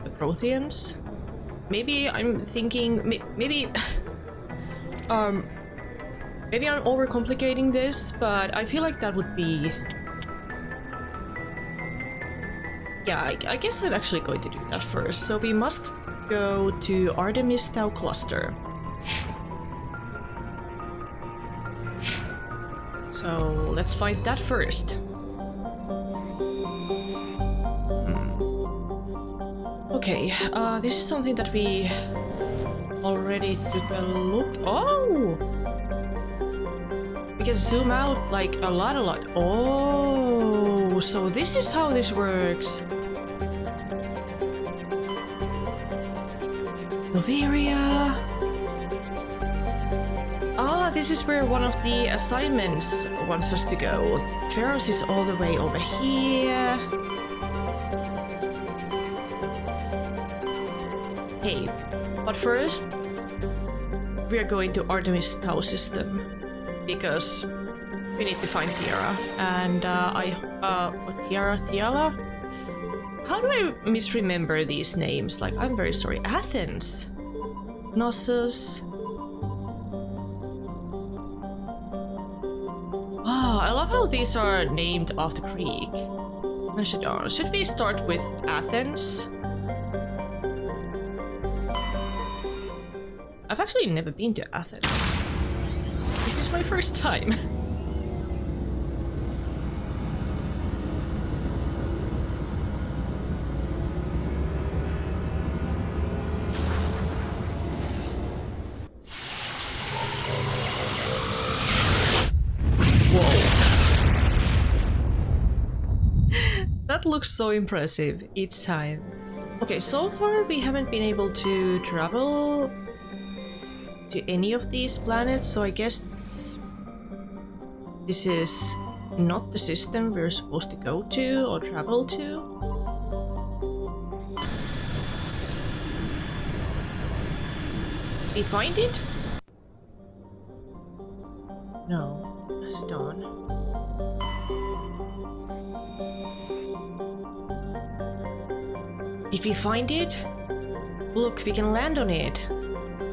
the Protheans. Maybe I'm thinking, maybe I'm overcomplicating this, but I feel like that would be... Yeah, I guess I'm actually going to do that first. So we must go to Artemis Tau cluster. So let's find that first. Okay, this is something that we already took a look. Oh! We can zoom out like a lot. Oh, so this is how this works. Noveria. Ah, this is where one of the assignments wants us to go. Pharos is all the way over here. Hey, but first, we are going to Artemis Tau system because we need to find Liara. And Tiala? How do I misremember these names? Like, I'm very sorry. Athens, Knossos. Oh, I love how these are named after Greek. Macedon. Should we start with Athens? I've actually never been to Athens. This is my first time. That looks so impressive each time. Okay, so far we haven't been able to travel to any of these planets, so I guess this is not the system we're supposed to go to or travel to. Did we find it? No, that's done. Did we find it? Look, we can land on it.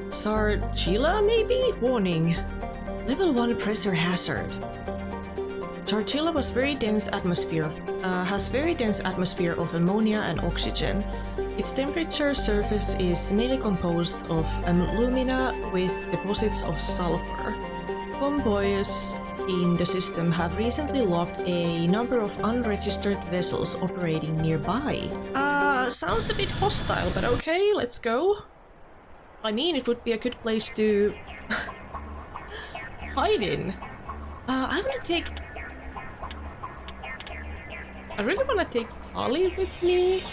Sargilla, maybe? Warning. Level 1 pressure hazard. Sargilla has very dense atmosphere of ammonia and oxygen. Its temperature surface is mainly composed of alumina with deposits of sulfur. Convoys in the system have recently logged a number of unregistered vessels operating nearby. Sounds a bit hostile, but okay, let's go. I mean, it would be a good place to hide in. I really wanna take Tali with me.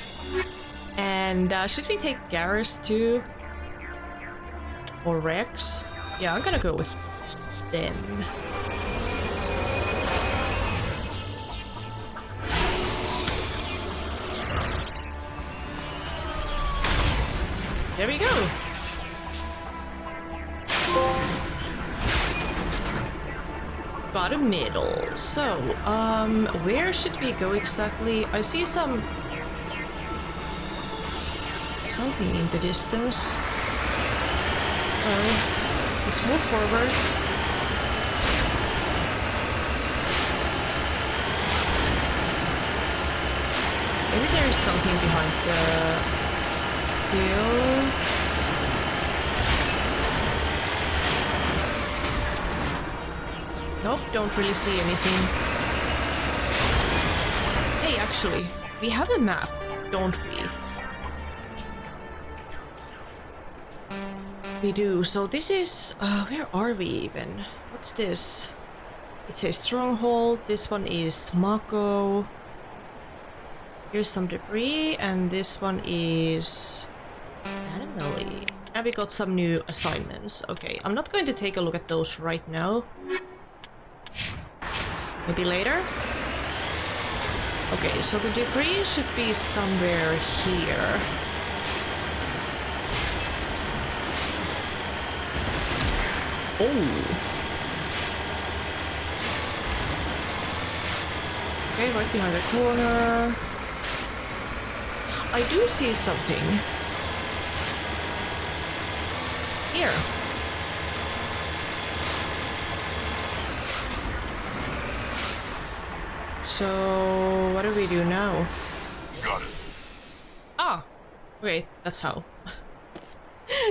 And should we take Garrus too? Or Wrex? Yeah, I'm gonna go with them. There we go. Got a medal. So, where should we go exactly? I see something in the distance. Let's move forward. Maybe there's something behind the hill. Nope, don't really see anything. Hey, actually, we have a map, don't we? We do. So this is... where are we even? What's this? It's a stronghold. This one is Mako. Here's some debris, and this one is... Anomaly. And we got some new assignments. Okay, I'm not going to take a look at those right now. Maybe later? Okay, so the debris should be somewhere here. Oh! Okay, right behind the corner. I do see something. Here. So, what do we do now? Got it. Ah! Okay, that's how.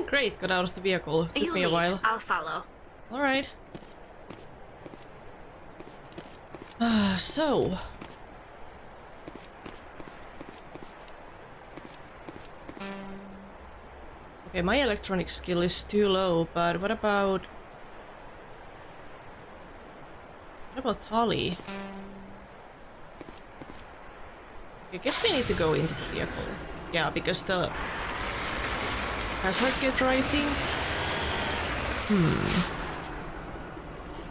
Great, got out of the vehicle. Took me a while. I'll follow. Alright. So... Okay, my electronic skill is too low, but what about... What about Tali? I guess we need to go into the vehicle. Yeah, because the hazard kept rising.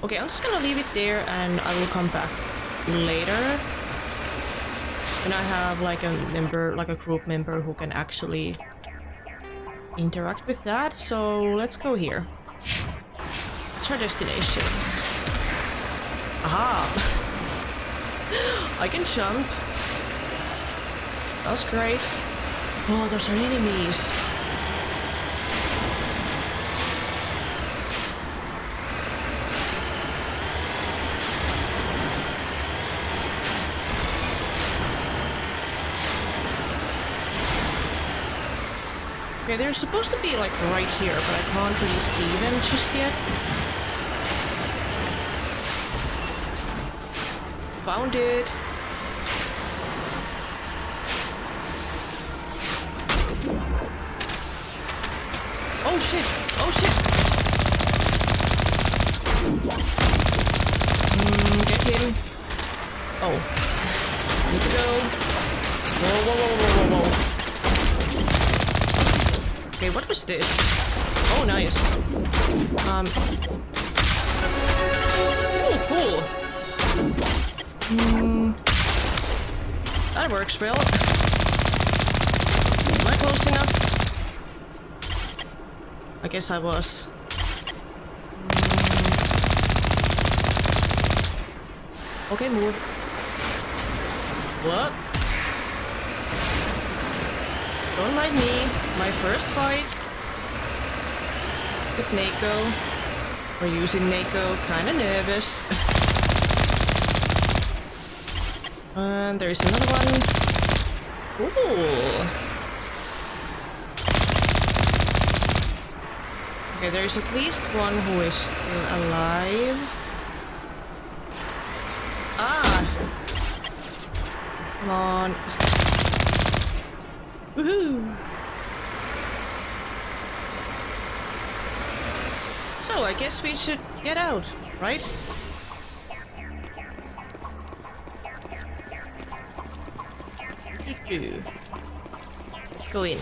Okay, I'm just gonna leave it there and I will come back later. When I have like a member, like a group member who can actually interact with that. So let's go here. What's our destination? Aha! I can jump. That's great. Oh, those are enemies. Okay, they're supposed to be like right here, but I can't really see them just yet. Found it. Oh shit! Oh shit! Get him. Oh. Need to go. Whoa, whoa, whoa, whoa, whoa, whoa. Okay, what was this? Oh, nice. Oh, cool. That works well. Am I close enough? I guess I was. Okay, move. What? Don't mind me. My first fight with Mako. Or using Mako. Kinda nervous. And there's another one. Ooh. Okay, there's at least one who is still alive. Ah! Come on. Woohoo! So, I guess we should get out, right? Let's go in.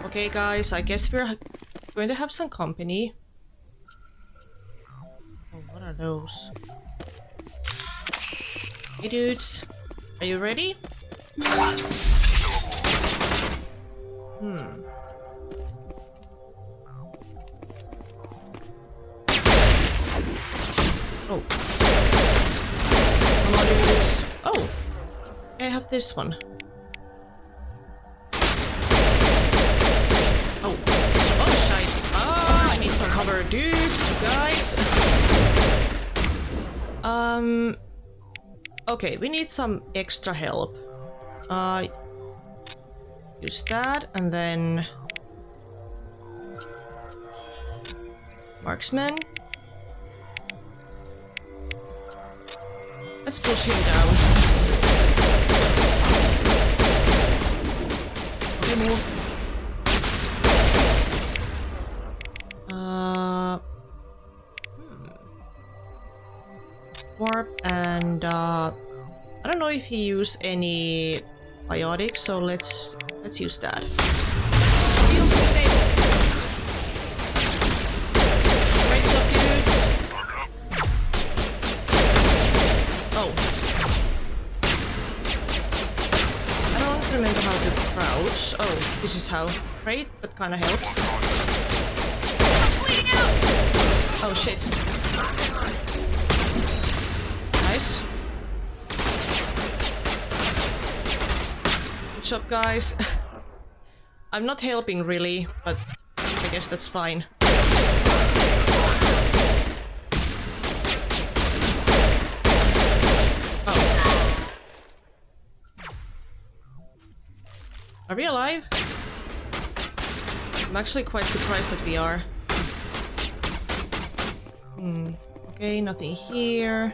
Okay, guys, I guess we're going to have some company. Oh, what are those? Hey, dudes. Are you ready? Oh. Come on, dudes. Oh! I have this one. Oh. Oh, shite. Ah, I need some cover, dudes, guys. Okay, we need some extra help. Use that, and then... Marksman. Let's push him down. Okay, move. Warp and I don't know if he used any biotic, so let's use that. Great job, dudes. Oh. I don't remember how to crouch. Oh, this is how. Great, that kinda helps. Oh shit. Nice. Good job, guys. I'm not helping really, but I guess that's fine. Oh. Are we alive? I'm actually quite surprised that we are. Okay, nothing here.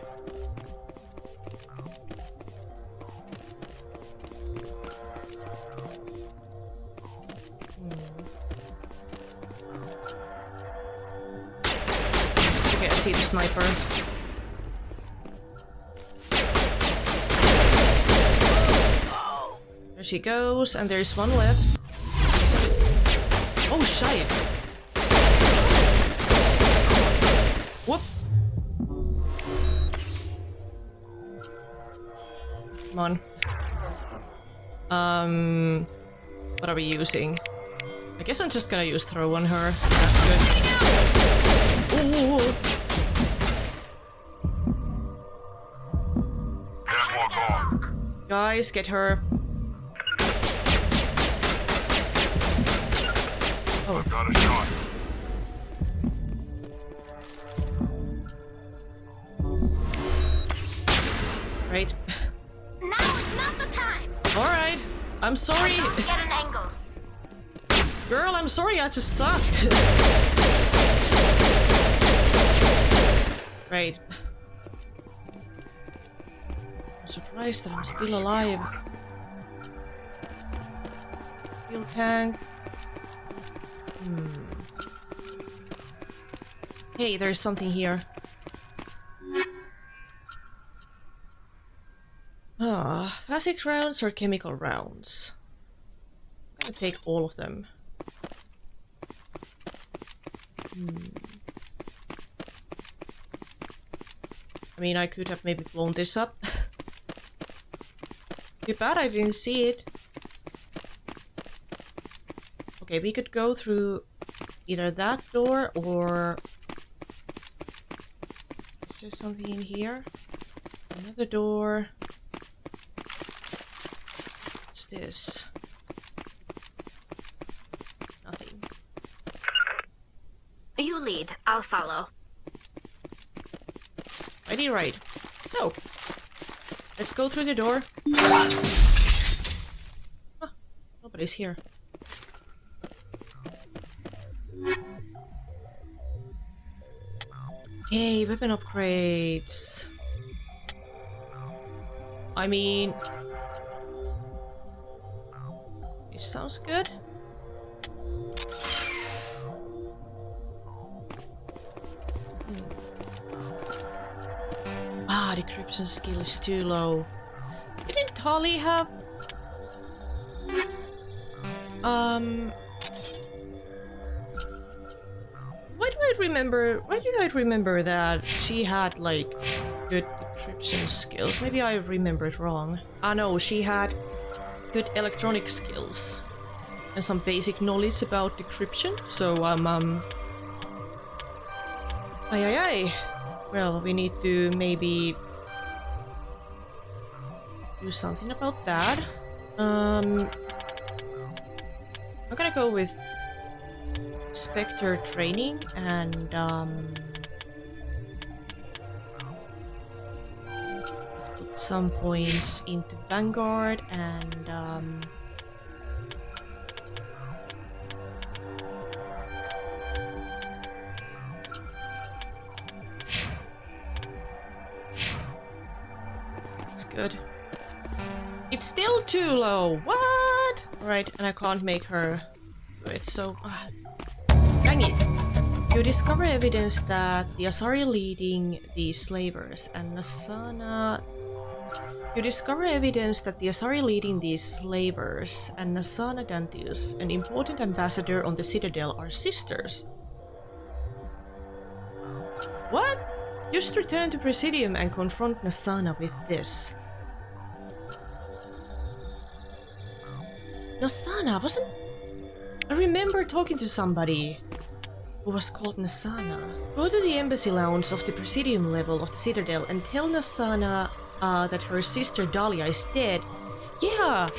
Okay, I see the sniper. There she goes, and there's one left. Oh, shite! Whoop! Come on. What are we using? I guess I'm just gonna use throw on her. That's good. Ooh. Guys, get her. Oh. I've got a shot. Right. Now is not the time. All right. I'm sorry. Get an angle. Girl, I'm sorry, I just suck. Right. I'm surprised that I'm still alive. Fuel tank. Hey, there's something here. Physics rounds or chemical rounds? I'm gonna take all of them. I mean, I could have maybe blown this up. Too bad I didn't see it. Okay, we could go through either that door or... Is there something in here? Another door. What's this? Nothing. You lead, I'll follow. Righty right. So, let's go through the door. Huh, nobody's here. Hey, weapon upgrades. I mean... This sounds good. Ah, decryption skill is too low. Didn't Tali have... Why did I remember that she had, like, good decryption skills? Maybe I remembered wrong. Ah no, she had good electronic skills. And some basic knowledge about decryption, so, Aye. Well, we need to maybe do something about that. I'm gonna go with Spectre training and let's put some points into Vanguard and it's good. It's still too low. What? Right, and I can't make her do it, so dang it. You discover evidence that the Asari leading these slavers and Nasana... You discover evidence that the Asari leading these slavers and Nasana Dantius, an important ambassador on the Citadel, are sisters. What? You should return to Presidium and confront Nasana with this. Nasana wasn't... I remember talking to somebody who was called Nasana. Go to the embassy lounge of the Presidium level of the Citadel and tell Nasana that her sister Dahlia is dead. Yeah!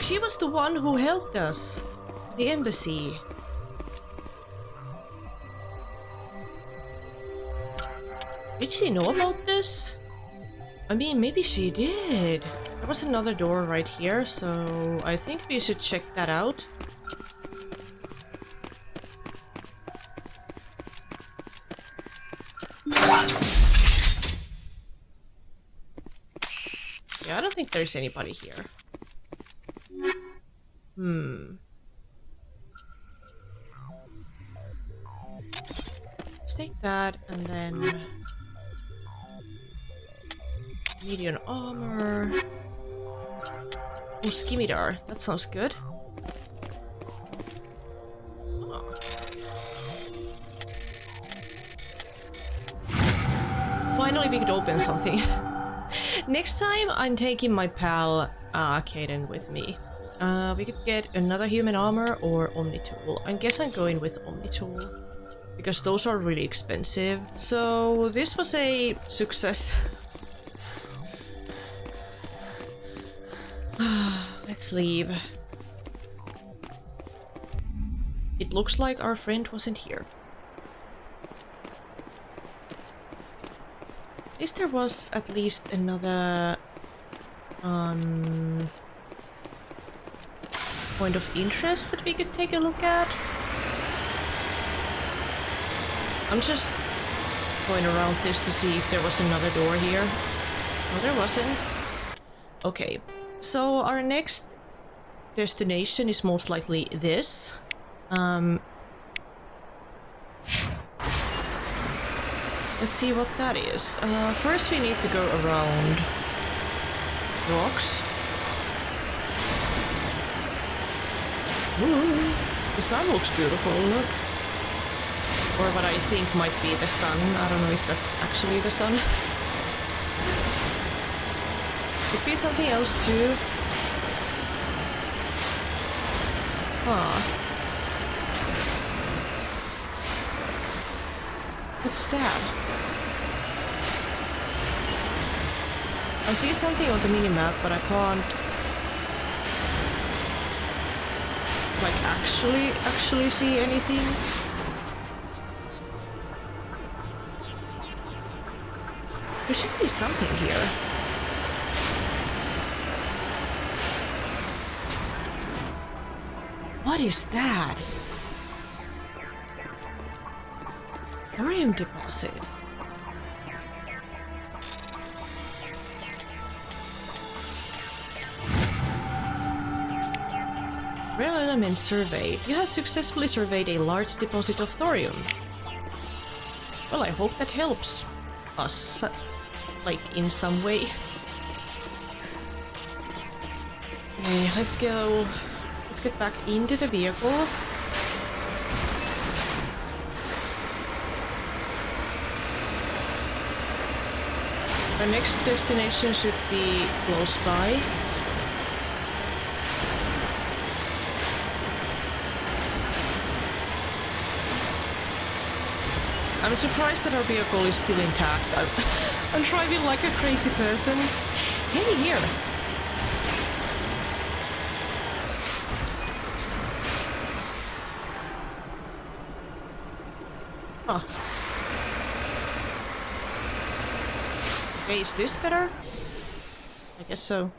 She was the one who helped us. The embassy. Did she know about this? I mean, maybe she did. There was another door right here, so I think we should check that out. Yeah, I don't think there's anybody here. Let's take that and then... Medium armor. Oh, Skimidar. That sounds good. Oh. Finally, we could open something. Next time, I'm taking my pal Kaden with me. We could get another human armor or Omnitool. I guess I'm going with Omnitool because those are really expensive. So this was a success. Let's leave. It looks like our friend wasn't here. At least there was at least another point of interest that we could take a look at? I'm just going around this to see if there was another door here. No, there wasn't. Okay, so our next destination is most likely this. Let's see what that is. First we need to go around rocks. Ooh, the sun looks beautiful, look. Or what I think might be the sun. I don't know if that's actually the sun. Could be something else too. Huh. What's that? I see something on the minimap, but I can't like actually see anything. There should be something here. What is that? Thorium deposit. Rare element surveyed. You have successfully surveyed a large deposit of thorium. Well, I hope that helps us, like, in some way. Okay, let's go. Let's get back into the vehicle. Our next destination should be close by. I'm surprised that our vehicle is still intact. I'm driving like a crazy person. Hey, here! Huh. Okay, is this better? I guess so.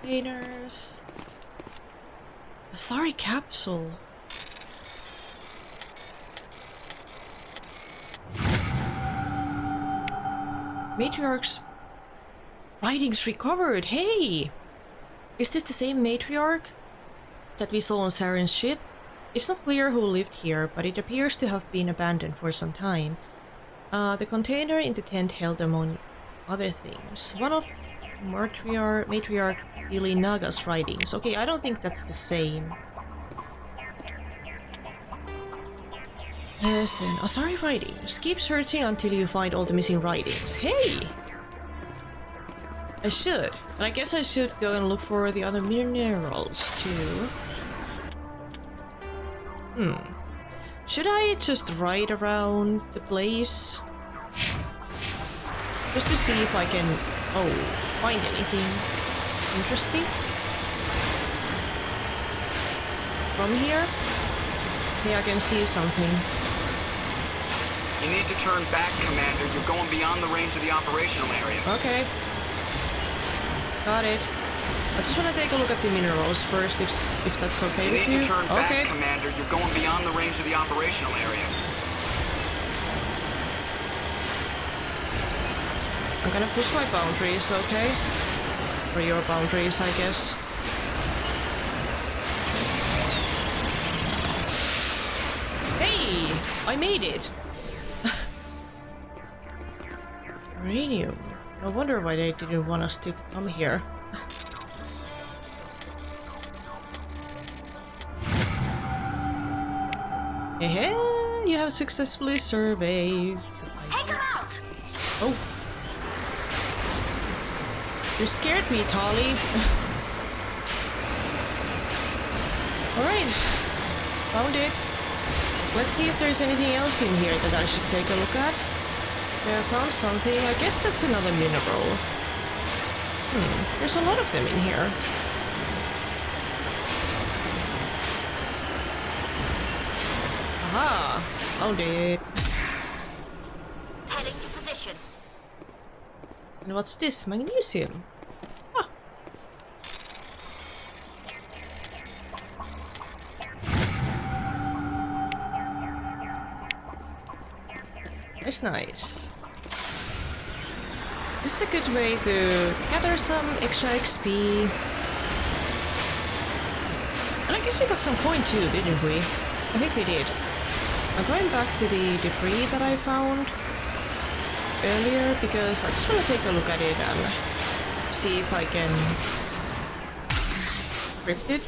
Containers. A sorry capsule. Matriarch's writings recovered. Hey! Is this the same matriarch that we saw on Saren's ship? It's not clear who lived here, but it appears to have been abandoned for some time. The container in the tent held, among other things, one of Matriarch Billy Naga's writings. Okay, I don't think that's the same. Listen, Asari writings. Keep searching until you find all the missing writings. Hey! I should. And I guess I should go and look for the other minerals too. Should I just ride around the place? Just to see if I can, find anything interesting? From here? Yeah, I can see something. You need to turn back, Commander. You're going beyond the range of the operational area. Okay. Got it. I just want to take a look at the minerals first, if that's okay with you. You need to turn back, Commander. You're going beyond the range of the operational area. I'm gonna push my boundaries, okay? Or your boundaries, I guess. Hey! I made it! Uranium. No wonder why they didn't want us to come here. Hey, you have successfully surveyed. Take him out! Oh. You scared me, Tali. Alright. Found it. Let's see if there's anything else in here that I should take a look at. Yeah, I found something. I guess that's another mineral. There's a lot of them in here. Aha! Found it. And what's this? Magnesium. Ah. Nice, nice. This is a good way to gather some extra XP. And I guess we got some coin too, didn't we? I think we did. I'm going back to the debris that I found earlier because I just want to take a look at it and see if I can crypt it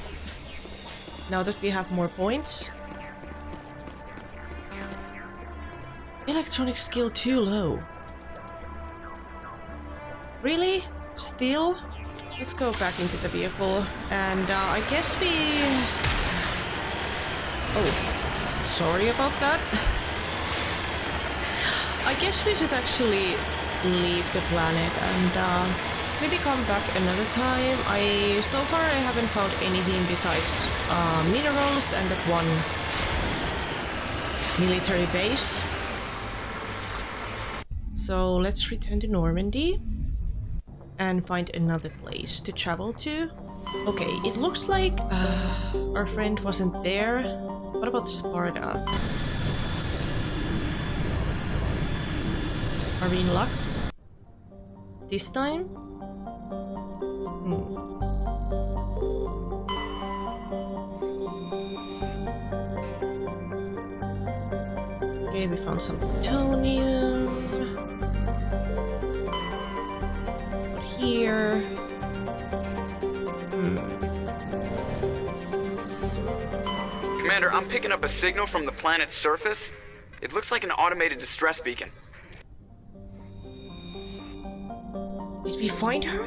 now that we have more points. Electronic skill too low. Really? Still? Let's go back into the vehicle and I guess we... Oh, sorry about that. I guess we should actually leave the planet and maybe come back another time. So far I haven't found anything besides minerals and that one military base. So let's return to Normandy and find another place to travel to. Okay, it looks like our friend wasn't there. What about Sparta? Are we in luck? This time? Okay, we found some plutonium. What here? Commander, I'm picking up a signal from the planet's surface. It looks like an automated distress beacon. Did we find her?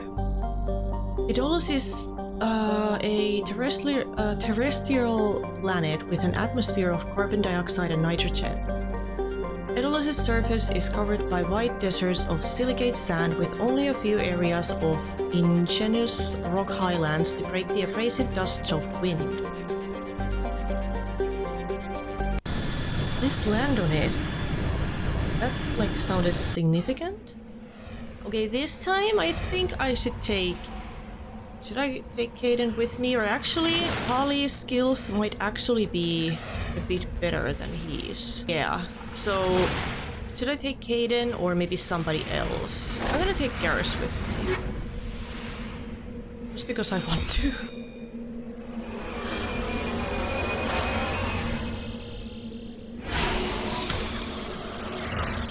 Idolus is a terrestrial planet with an atmosphere of carbon dioxide and nitrogen. Idolus' surface is covered by wide deserts of silicate sand with only a few areas of indigenous rock highlands to break the abrasive dust-choked wind. Let's land on it. That sounded significant. Okay, this time I think I should take... Should I take Caden with me? Or actually, Tali's skills might actually be a bit better than his. Yeah, so... Should I take Caden or maybe somebody else? I'm gonna take Garrus with me. Just because I want to.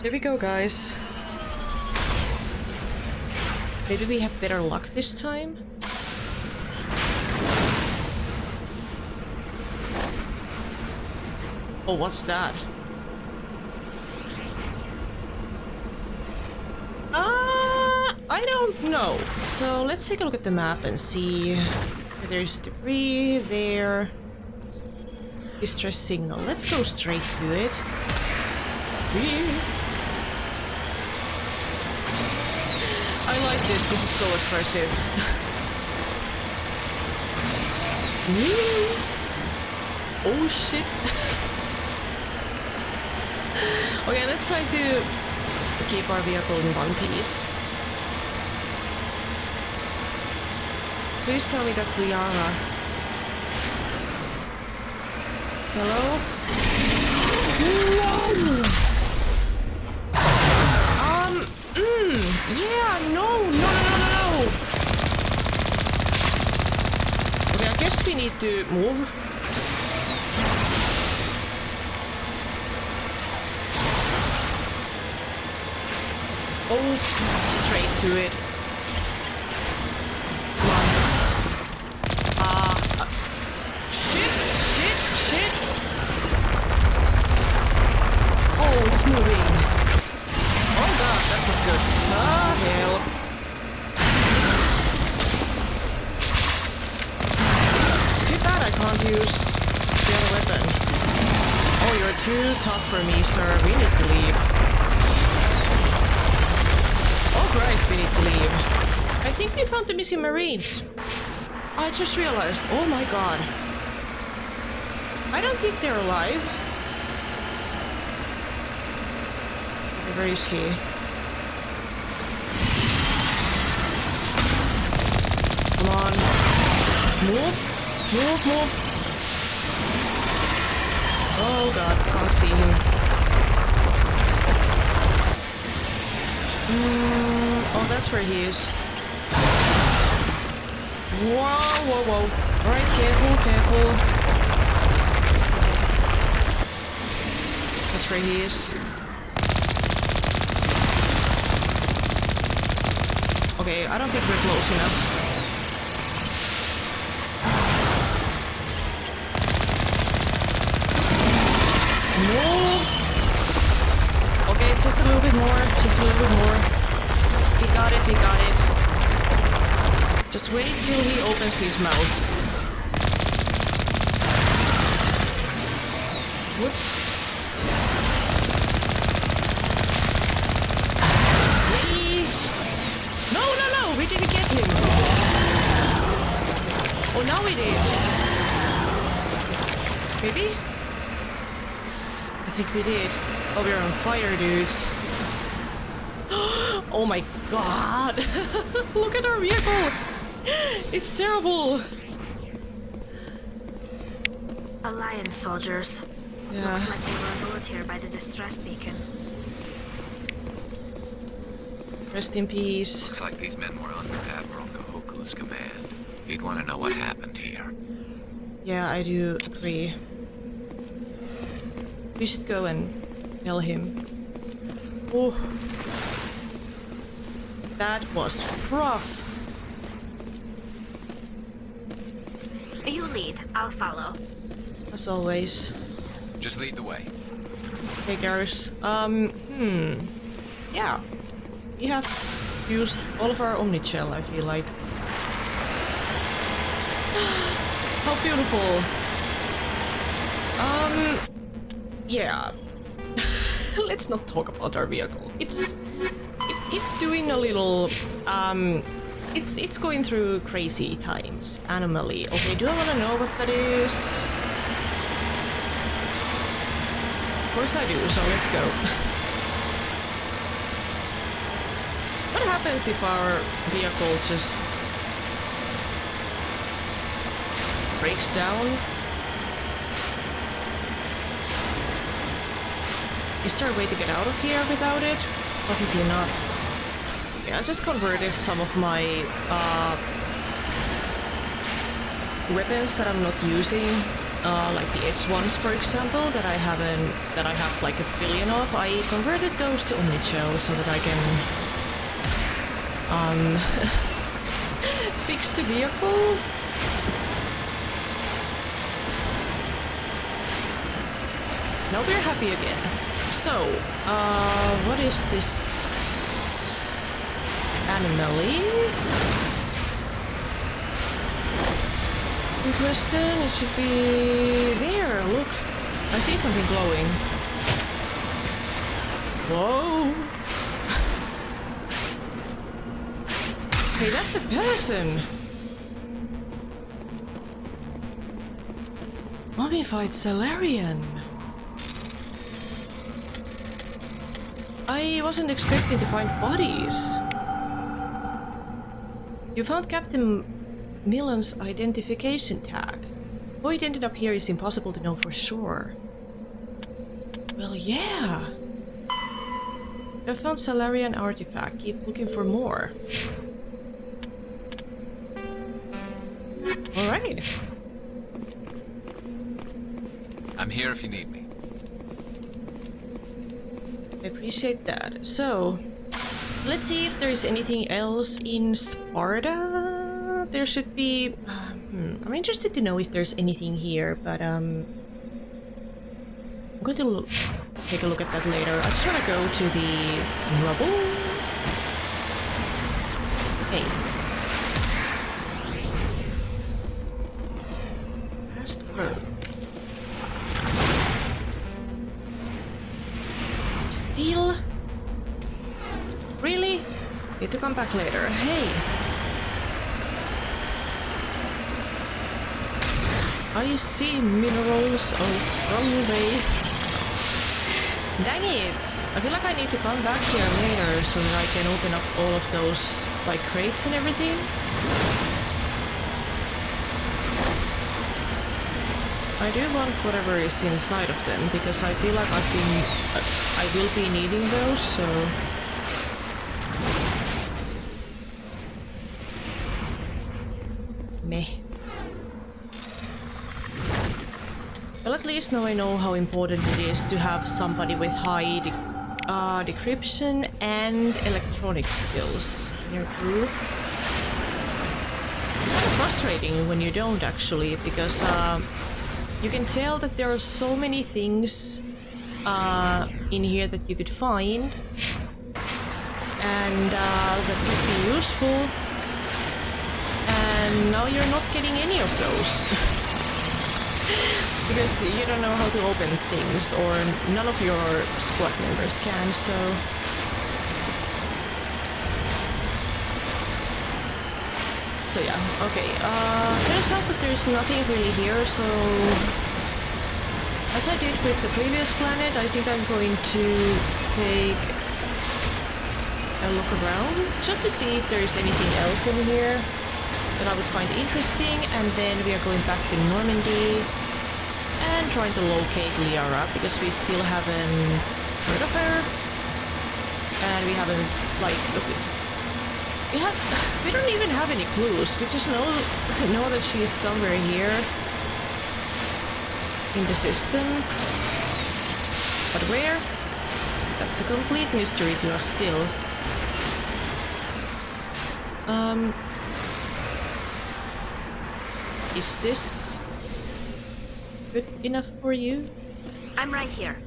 Here we go, guys. Maybe we have better luck this time? Oh, what's that? I don't know. So let's take a look at the map and see. There's debris there. Distress signal. Let's go straight to it. I like this. This is so impressive. Oh shit. Okay, let's try to keep our vehicle in one piece. Please tell me that's Liara. Hello? Whoa! Yeah, no. Okay, I guess we need to move. Oh, straight to it. Come on. Shit. Oh, it's moving. Oh god, that's not good. Ah, hell. Too bad I can't use the other weapon. Oh, you're too tough for me, sir. We need to leave. Oh Christ, we need to leave. I think we found the missing Marines. I just realized. Oh my god. I don't think they're alive. Where is he? Move! Move, move! Oh god, can't see him. Oh, that's where he is. Whoa, whoa, whoa. Alright, careful, careful. That's where he is. Okay, I don't think we're close enough. Move! Okay, just a little bit more, just a little bit more. We got it, we got it. Just wait till he opens his mouth. Whoops. Yay! No, no, no! We didn't get him! Oh, now we did! Maybe? I think we did. Oh, we're on fire, dudes. Oh my god! Look at our vehicle! It's terrible! Alliance soldiers. Yeah. Looks like they were lured here by the distress beacon. Rest in peace. Looks like these men were under Admiral Kahoku's command. He'd want to know what happened here. Yeah, I do agree. We should go and tell him. Oh. That was rough. You lead, I'll follow. As always. Just lead the way. Okay, Garrus. Yeah. We have used all of our Omnichel, I feel like. How beautiful. Yeah. Let's not talk about our vehicle. It's doing a little, it's going through crazy times. Anomaly. Okay, do I want to know what that is? Of course I do, so let's go. What happens if our vehicle just breaks down? Is there a way to get out of here without it? Probably not. Yeah, I just converted some of my weapons that I'm not using, like the edge ones, for example, that I have like 1 billion of. I converted those to Omnichel so that I can fix the vehicle. Now we're happy again. So, what is this anomaly? Interesting, it should be there, look. I see something glowing. Whoa! Hey, that's a person! Mummified Salarian. I wasn't expecting to find bodies. You found Captain Millen's identification tag. How it ended up here is impossible to know for sure. Well, yeah. I found Salarian artifact. Keep looking for more. Alright. I'm here if you need me. I appreciate that. So, let's see if there's anything else in Sparta. There should be... I'm interested to know if there's anything here, but I'm going to take a look at that later. I just want to go to the rubble. Hey. Past road. Steel? Really? Need to come back later. Hey! I see minerals. Oh, wrong way. Dang it! I feel like I need to come back here later so that I can open up all of those, like, crates and everything. I do want whatever is inside of them, because I feel like I will be needing those, so... Meh. Well, at least now I know how important it is to have somebody with high decryption and electronic skills in your crew. It's kind of frustrating when you don't, actually, because you can tell that there are so many things in here that you could find and that could be useful, and now you're not getting any of those. Because you don't know how to open things, or none of your squad members can, so... So yeah, okay, turns out that there's nothing really here, so... As I did with the previous planet, I think I'm going to take a look around, just to see if there is anything else in here that I would find interesting, and then we are going back to Normandy and trying to locate Liara, because we still haven't heard of her, and we haven't, like, we don't even have any clues. We just know that she's somewhere here in the system, but where? That's a complete mystery to us still. Is this good enough for you? I'm right here.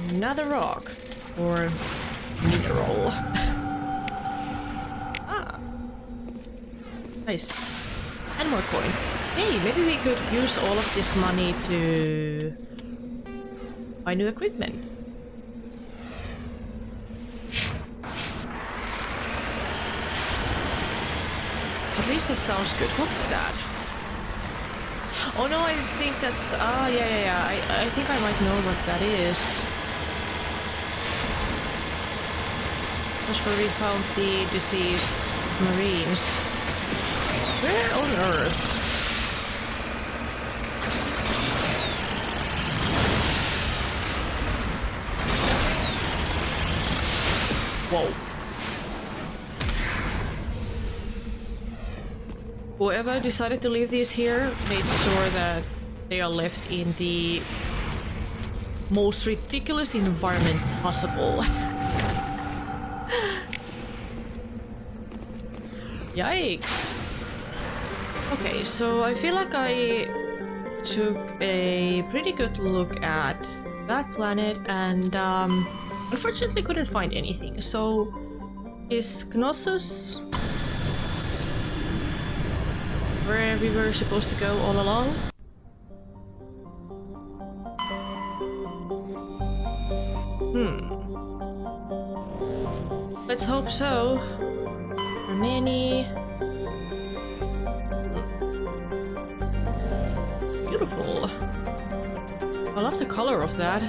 Another rock. Or mineral. Ah. Nice. And more coin. Hey, maybe we could use all of this money to buy new equipment. At least it sounds good. What's that? Oh no, I think that's... yeah. I think I might know what that is. That's where we found the deceased Marines. Where on Earth? Whoa. Whoever decided to leave these here made sure that they are left in the most ridiculous environment possible. Yikes. Okay, so I feel like I took a pretty good look at that planet and unfortunately couldn't find anything. So is Knossos where we were supposed to go all along? Let's hope so. Many. Beautiful. I love the color of that.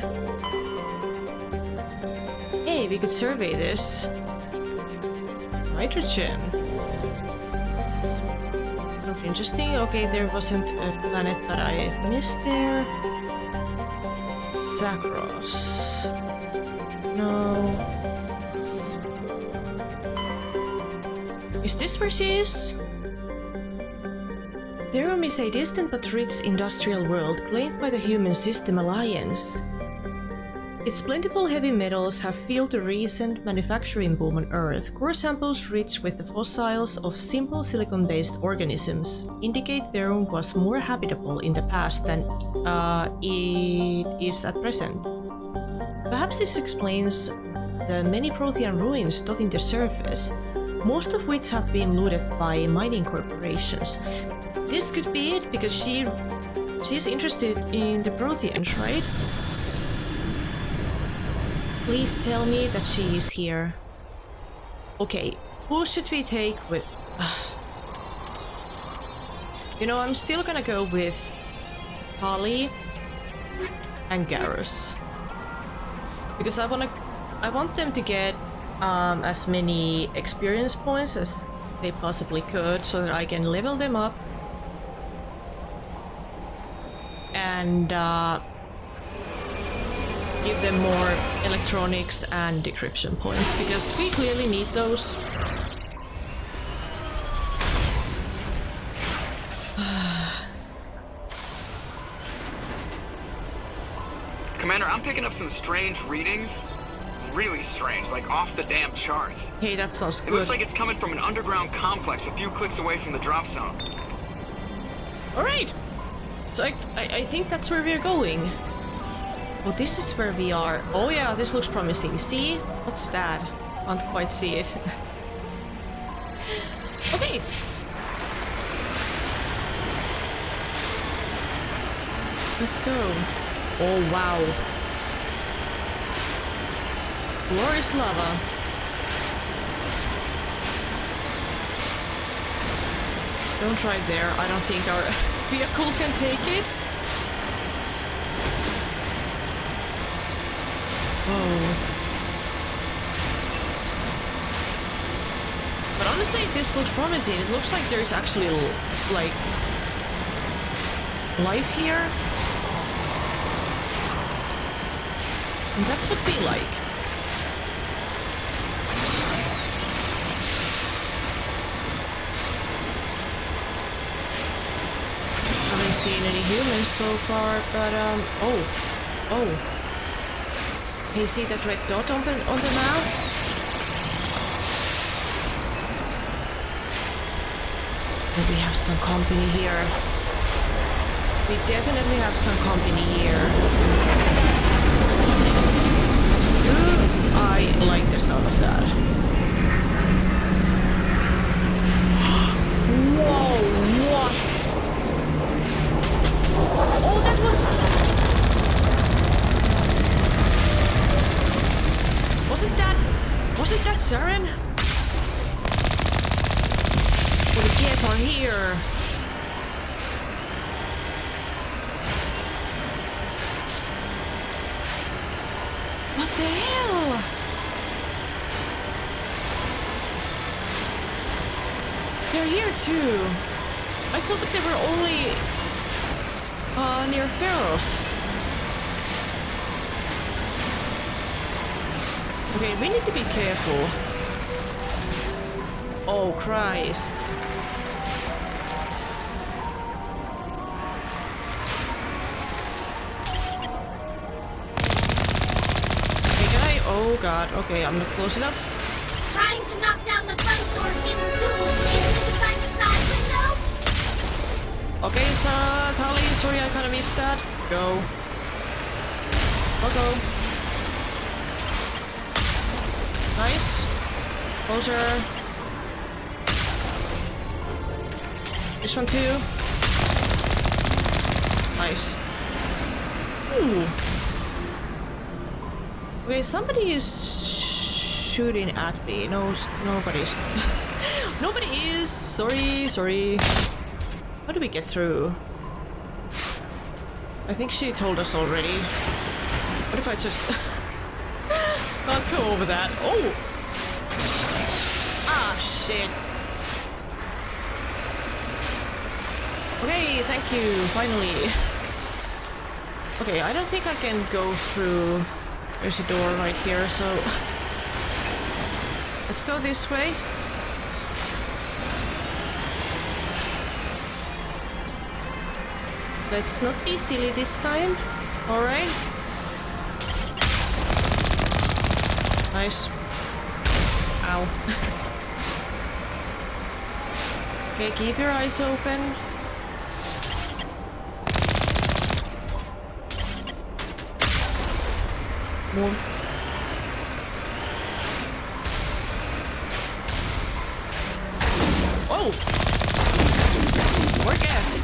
Hey, we could survey this. Nitrogen. Looked interesting. Okay, there wasn't a planet that I missed there. Sacros. No. Is this where she is? Therum is a distant but rich industrial world claimed by the Human System Alliance. Its plentiful heavy metals have fueled the recent manufacturing boom on Earth. Core samples rich with the fossils of simple silicon-based organisms indicate Therum was more habitable in the past than it is at present. Perhaps this explains the many Prothean ruins dotting the surface, most of which have been looted by mining corporations. This could be it, because she's interested in the Protheans, right? Please tell me that she is here. Okay, who should we take with... You know, I'm still gonna go with Tali and Garrus. Because I want them to get as many experience points as they possibly could, so that I can level them up and give them more electronics and decryption points, because we clearly need those. Commander, I'm picking up some strange readings. Really strange, like off the damn charts. Hey, that sounds good. It looks like it's coming from an underground complex a few clicks away from the drop zone. Alright! So I think that's where we're going. Oh, this is where we are. Oh yeah, this looks promising. See? What's that? Can't quite see it. Okay! Let's go. Oh wow. Glorious lava. Don't drive there. I don't think our vehicle can take it. Oh. But honestly, this looks promising. It looks like there's actually, like, life here. And that's what we like. Haven't seen any humans so far, but oh. Can you see that red dot on the map? Oh, we have some company here. We definitely have some company here. I like the sound of that. Whoa, what? Oh, that was... Wasn't that Siren? Oh, the geth are here. What the hell? They're here too. I thought that they were only near Pharos. Okay, we need to be careful. Oh, Christ. Hey, can I? Oh, God. Okay, I'm not close enough. Trying to knock down the front door seems doable inside the side window. Okay, so Tali, sorry I kind of missed that. Go. Go. Nice. Closer. This one too. Nice. Ooh. Wait, somebody is shooting at me. No, nobody's. Nobody is. Sorry. How do we get through? I think she told us already. What if I just... I'll go over that. Oh! Ah, shit. Okay, thank you, finally. Okay, I don't think I can go through... There's a door right here, so... Let's go this way. Let's not be silly this time. Alright. Nice. Ow. Okay, keep your eyes open. Move. Oh! More geth.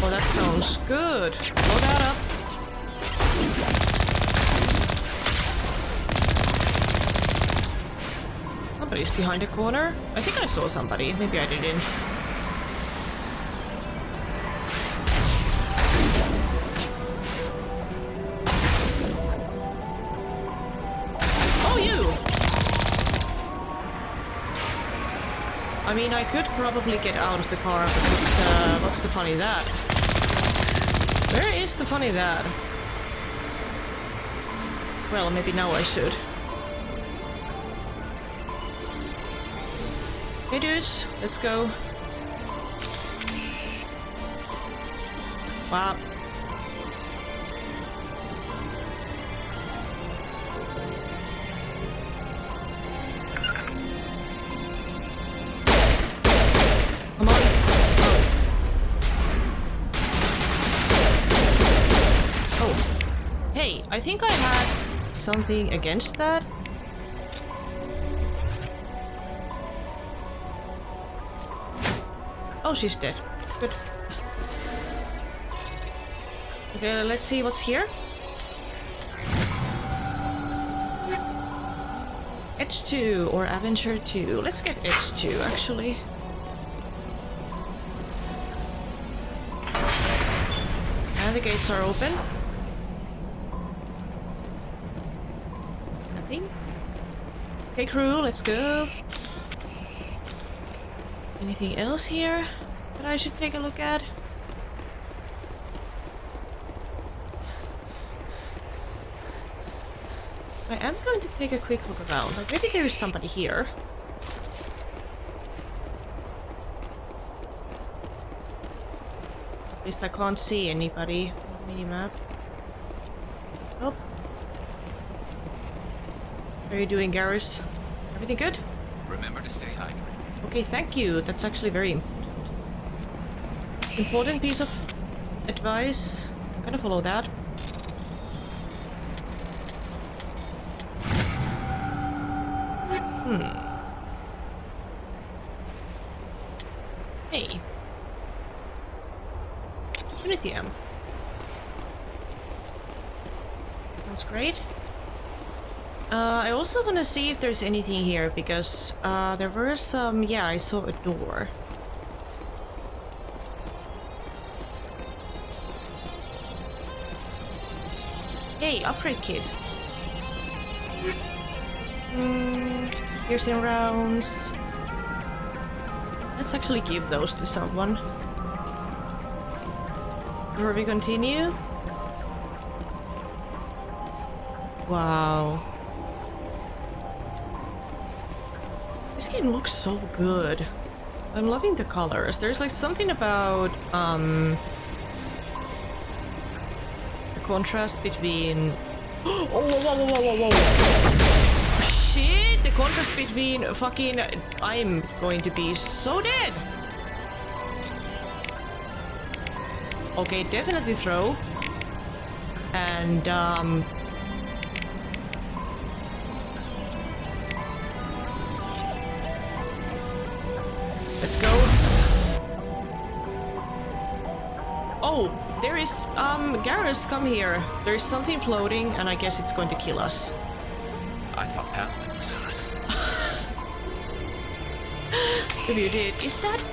Oh, that sounds good. Blow that up. Somebody's behind a corner. I think I saw somebody. Maybe I didn't. Oh, you! I mean, I could probably get out of the car, but what's the fun in that? Where is the funny dad? Well, maybe now I should. Hey dudes, let's go. Wow. Come on. Oh. Hey, I think I had something against that. Oh, she's dead. Good. Okay, let's see what's here. H2 or Avenger 2. Let's get H2 actually. And the gates are open. Nothing. Okay, crew, let's go. Anything else here that I should take a look at? I am going to take a quick look around. Like, maybe there is somebody here. At least I can't see anybody on the minimap. Nope. How are you doing, Garrus? Everything good? Remember to stay hydrated. Okay, thank you. That's actually very important. Important piece of advice. I'm gonna follow that. Hey. Unitium. Sounds great. I also want to see if there's anything here, because there were some... Yeah, I saw a door. Hey, upgrade kit. Piercing rounds. Let's actually give those to someone. Before we continue. Wow. This game looks so good. I'm loving the colors. There's like something about the contrast between... Oh, whoa, whoa, whoa, whoa, whoa. Shit! The contrast between fucking... I'm going to be so dead! Okay, definitely throw. And let's go. Oh, there is Garrus, come here. There is something floating and I guess it's going to kill us. I thought paddling was hot. If you did, is that?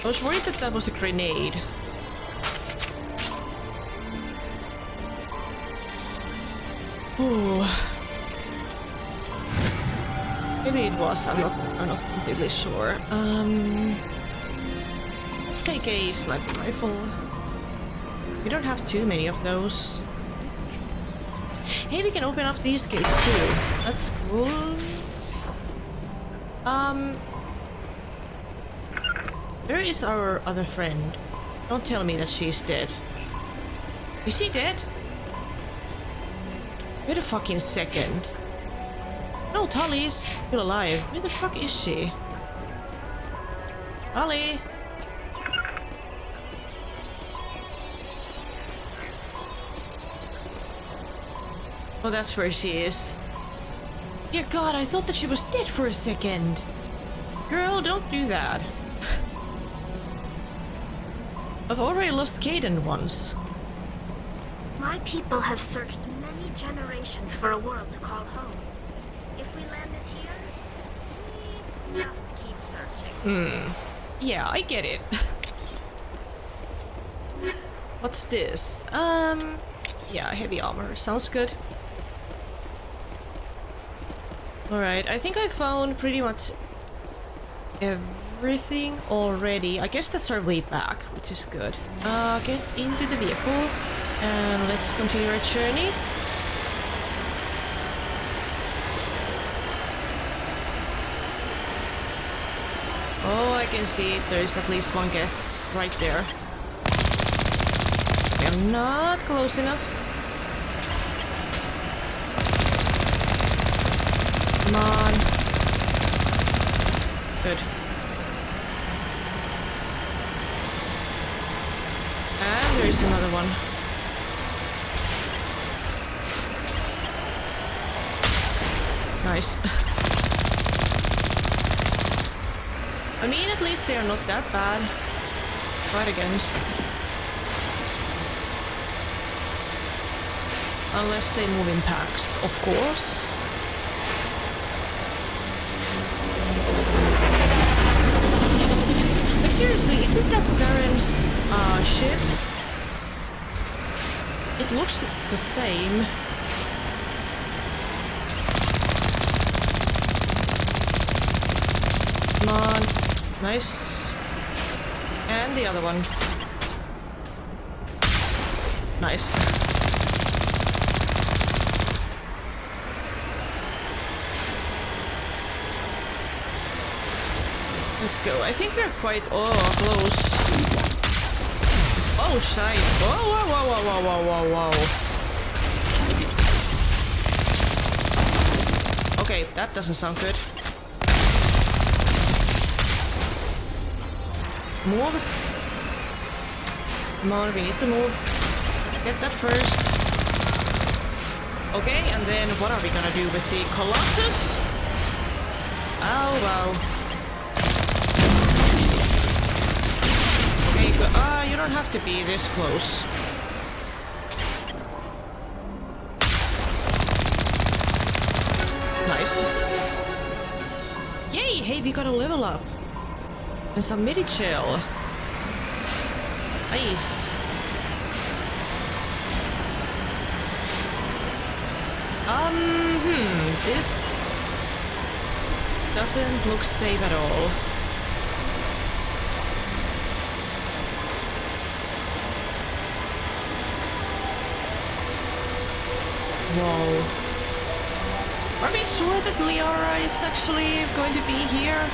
I was worried that that was a grenade. Ooh. Maybe it was, I'm not completely sure. Let's take a sniper rifle. We don't have too many of those. Hey, we can open up these gates too. That's cool. Where is our other friend? Don't tell me that she's dead. Is she dead? Wait a fucking second. No, Tali's still alive. Where the fuck is she? Tali! Oh, that's where she is. Dear God, I thought that she was dead for a second. Girl, don't do that. I've already lost Caden once. My people have searched many generations for a world to call home. If we landed here, we'd just keep searching. Yeah, I get it. What's this? Yeah, heavy armor. Sounds good. Alright, I think I found pretty much everything already. I guess that's our way back, which is good. Get into the vehicle and let's continue our journey. Oh, I can see it. There is at least one geth right there. Okay, I'm not close enough. Come on. Good. And there's another one. Nice. I mean, at least they are not that bad. Fight against. Unless they move in packs, of course. Like, seriously, isn't that Saren's ship? It looks the same. Come on. Nice. And the other one. Nice. Let's go. I think we're quite close. Oh shite. Whoa, whoa, whoa, whoa, whoa, whoa, whoa. Okay, that doesn't sound good. Move. Come on, we need to move. Get that first. Okay, and then what are we gonna do with the Colossus? Oh, wow. Okay, you don't have to be this close. Nice. Yay! Hey, we got a level up. And some midi shell. Nice. This doesn't look safe at all. Whoa. Are we sure that Liara is actually going to be here?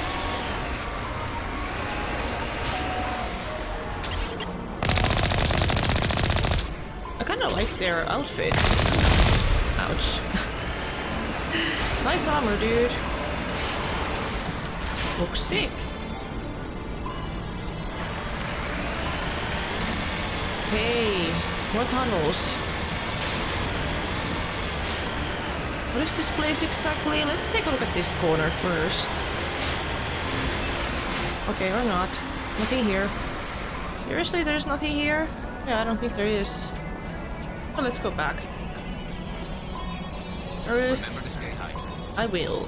I kinda like their outfits. Ouch. Nice armor, dude. Looks sick. Hey, more tunnels. What is this place exactly? Let's take a look at this corner first. Okay, or not. Nothing here. Seriously, there's nothing here? Yeah, I don't think there is. Well, let's go back. Garrus, I will.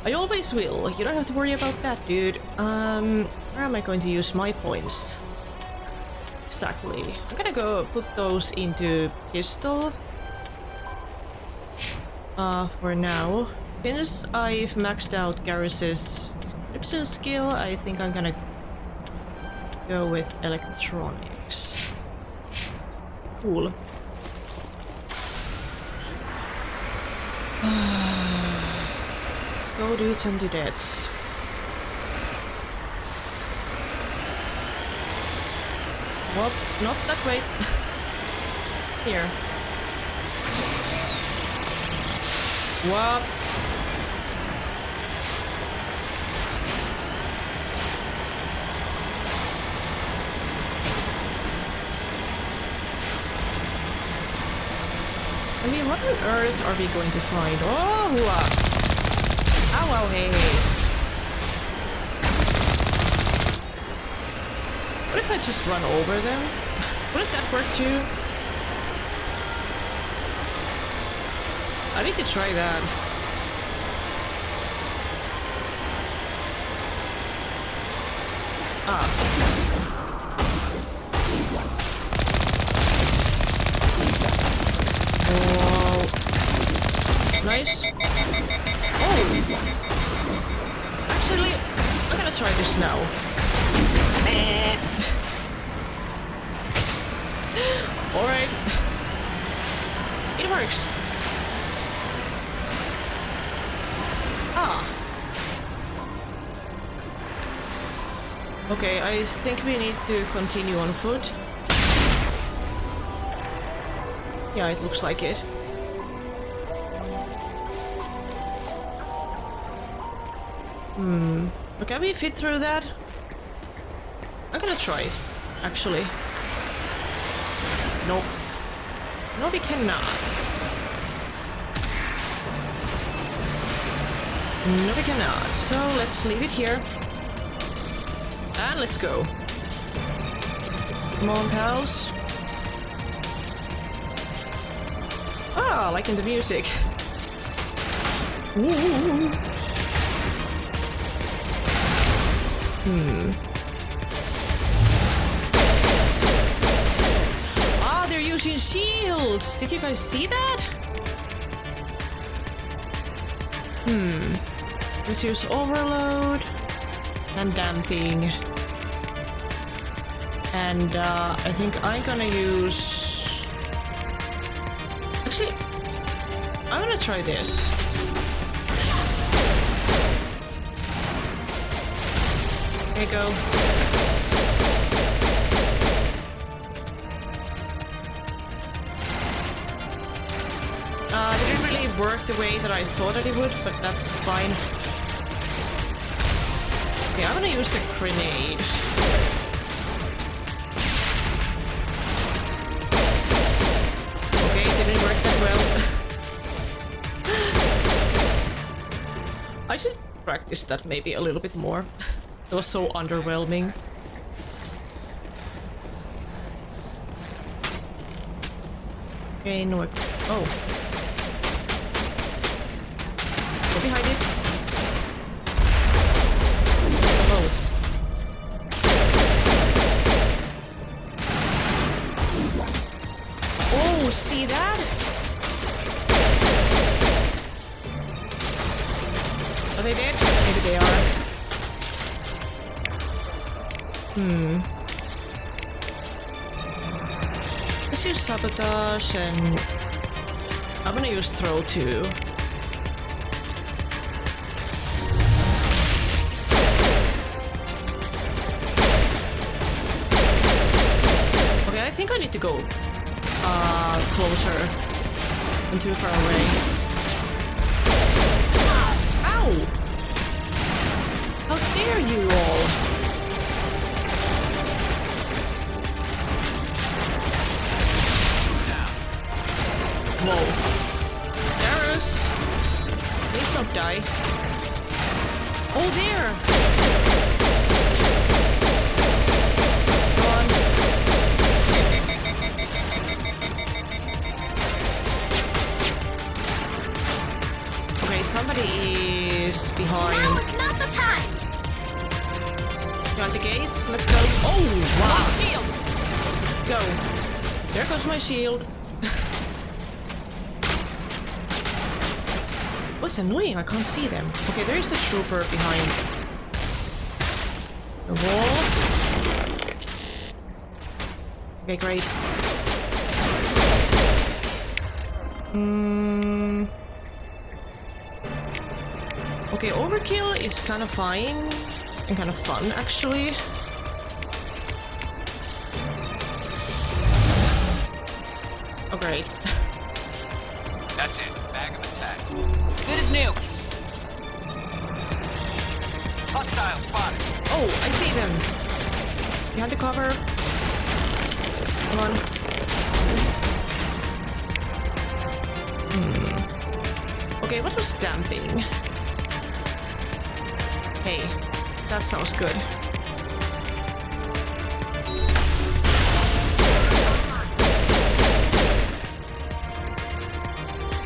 I always will. You don't have to worry about that, dude. Where am I going to use my points? Exactly. I'm gonna go put those into pistol. For now. Since I've maxed out Garrus's description skill, I think I'm gonna go with electronics. Cool. Let's go, dudes and dudettes. Whoop, not that way. Here. Whoop. I mean, what on earth are we going to find? Oh! Ow, ow, hey, hey. What if I just run over them? Wouldn't that work too? I need to try that. Nice. Oh! Actually, try this now. Alright. It works. Ah. Okay, I think we need to continue on foot. Yeah, it looks like it. But can we fit through that? I'm gonna try it, actually. Nope. No, we cannot. No, we cannot. So let's leave it here. And let's go. Come on, pals. Ah, liking the music. Ooh. Ah, they're using shields. Did you guys see that? Let's use overload and damping. And I think I'm gonna use... Actually, I'm gonna try this. There you go. Didn't really work the way that I thought that it would, but that's fine. Okay, I'm gonna use the grenade. Okay, it didn't work that well. I should practice that maybe a little bit more. It was so underwhelming. Okay, no. Oh. Go behind it. Oh. Oh, see that? Are they dead? Maybe they are. Let's use sabotage and I'm gonna use throw too. Okay, I think I need to go closer and too far away. Ow! How dare you all! Whoa. Garrus! Please don't die. Oh, there! Come on. Okay, somebody is behind. Now is not the time! Behind the gates, let's go. Oh, wow! Shields! Go. There goes my shield. What's annoying? I can't see them. Okay, there's a trooper behind the wall. Okay, great. Okay, overkill is kind of fine and kind of fun, actually. Oh, great. That's it. Bag of attack. Good as new. Hostile spotted. Oh, I see them. Behind the cover. Come on. Okay, what was damping? Hey, that sounds good.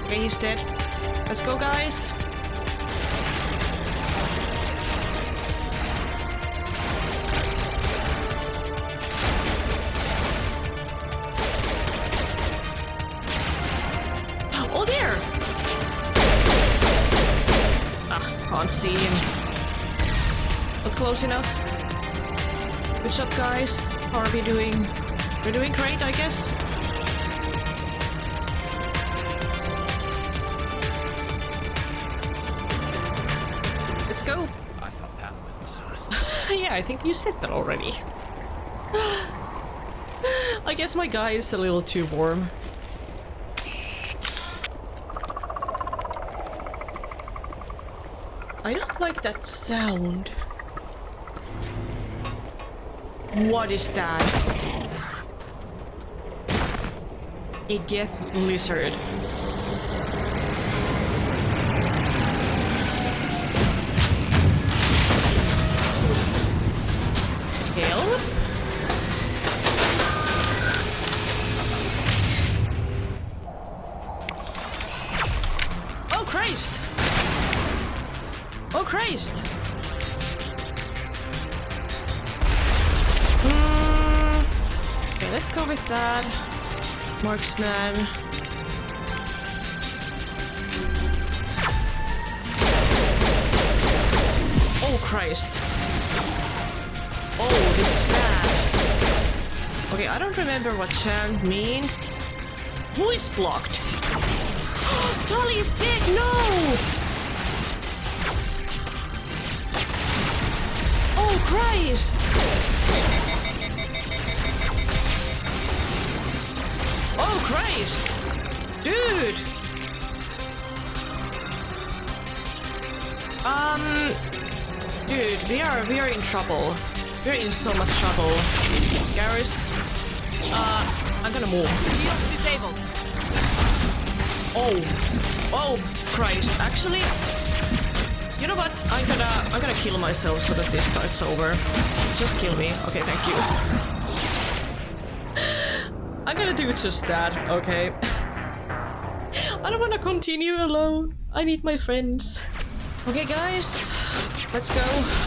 Okay, he's dead. Let's go, guys. Oh, there! Ah, can't see him. Not close enough. Good job, guys. How are we doing? We're doing great, I guess. Let's go. I thought Paladin was hot. Yeah, I think you said that already. I guess my guy is a little too warm. I don't like that sound. What is that? A geth lizard. Hell? Oh Christ! Oh Christ! Okay, let's go with that. Marksman. Oh Christ. Oh, this is bad. Okay, I don't remember what chant mean. Who is blocked? Tali is dead, no! Oh Christ! Oh Christ! Dude! Dude, we are in trouble. We're in so much trouble. Garrus, I'm gonna move. Shields disabled. Oh Christ! Actually, you know what? I'm gonna kill myself so that this starts over. Just kill me. Okay, thank you. I'm gonna do just that. Okay. I don't want to continue alone. I need my friends. Okay, guys, let's go.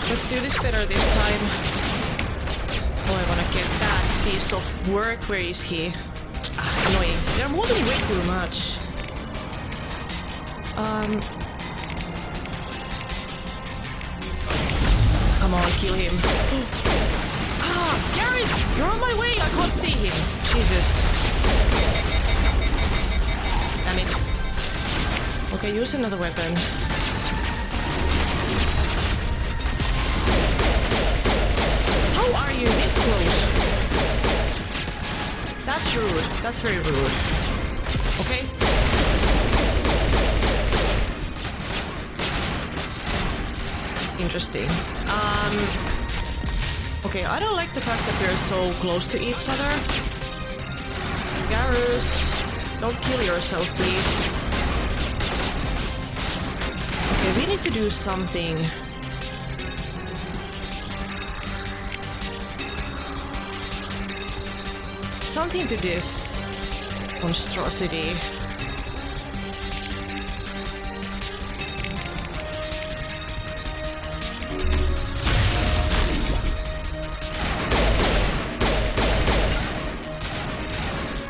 Let's do this better this time. Oh, I wanna get that piece of work. Where is he? Ah, annoying. They're moving way too much. Come on, kill him. Ah, Garrus! You're on my way! I can't see him. Jesus. Damn it. Okay, use another weapon. How are you this close? That's rude. That's very rude. Okay. Interesting. Okay, I don't like the fact that they're so close to each other. Garrus, don't kill yourself, please. Okay, we need to do something. Something to this monstrosity.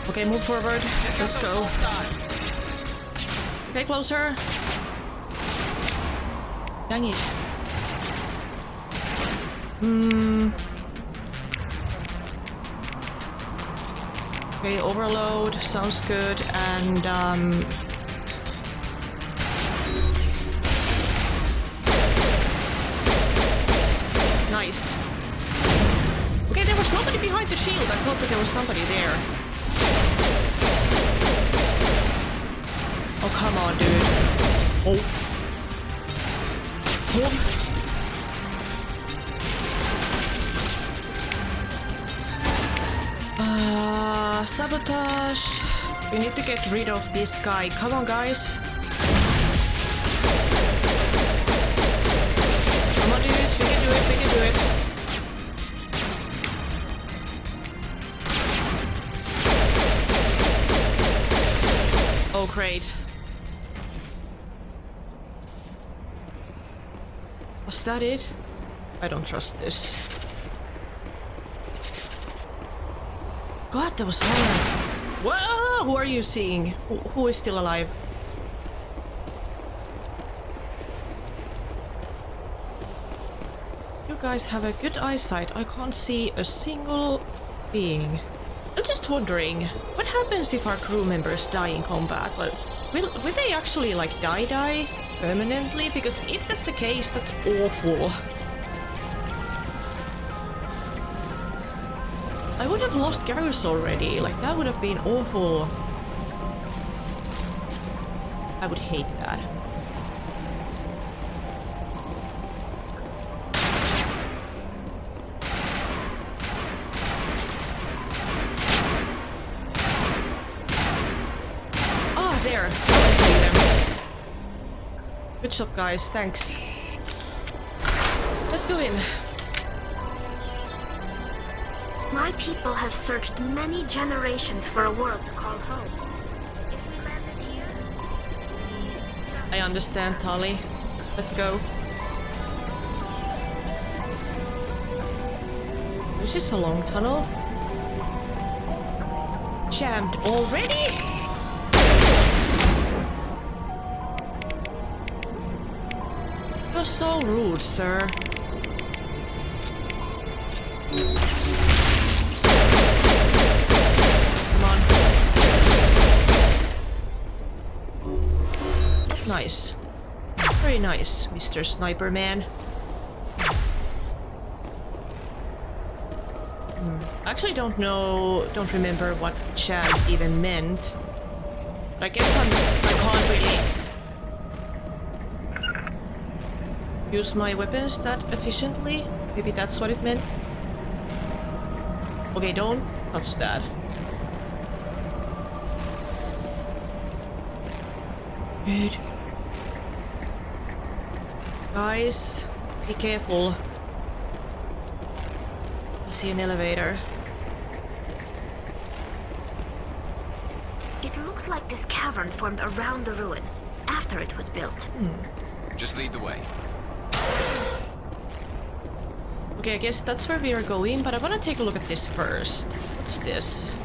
Okay, move forward. Let's go. Okay, closer. Dang it. Okay, overload. Sounds good. And, nice. Okay, there was nobody behind the shield. I thought that there was somebody there. Oh, come on, dude. Oh. Sabotage. We need to get rid of this guy. Come on, guys. Come on, dudes. We can do it. We can do it. Oh, great. Was that it? I don't trust this. God, that was hard. Whoa! Who are you seeing? Who is still alive? You guys have a good eyesight. I can't see a single being. I'm just wondering, what happens if our crew members die in combat? Like, will they actually like die permanently? Because if that's the case, that's awful. I would have lost Garrus already. Like, that would have been awful. I would hate that. There, I see them. Good job, guys, thanks. Let's go in. My people have searched many generations for a world to call home. If we landed here, I understand, Tali. Let's go. This is a long tunnel. Jammed already? You're so rude, sir. Come on. Nice. Very nice, Mr. Sniper Man. I actually don't remember what Chad even meant. But I guess I can't really use my weapons that efficiently. Maybe that's what it meant. Okay, don't touch that. Good. Guys, be careful. I see an elevator. it looks like this cavern formed around the ruin, after it was built. Just lead the way. Okay, I guess that's where we are going, but I want to take a look at this first. What's this?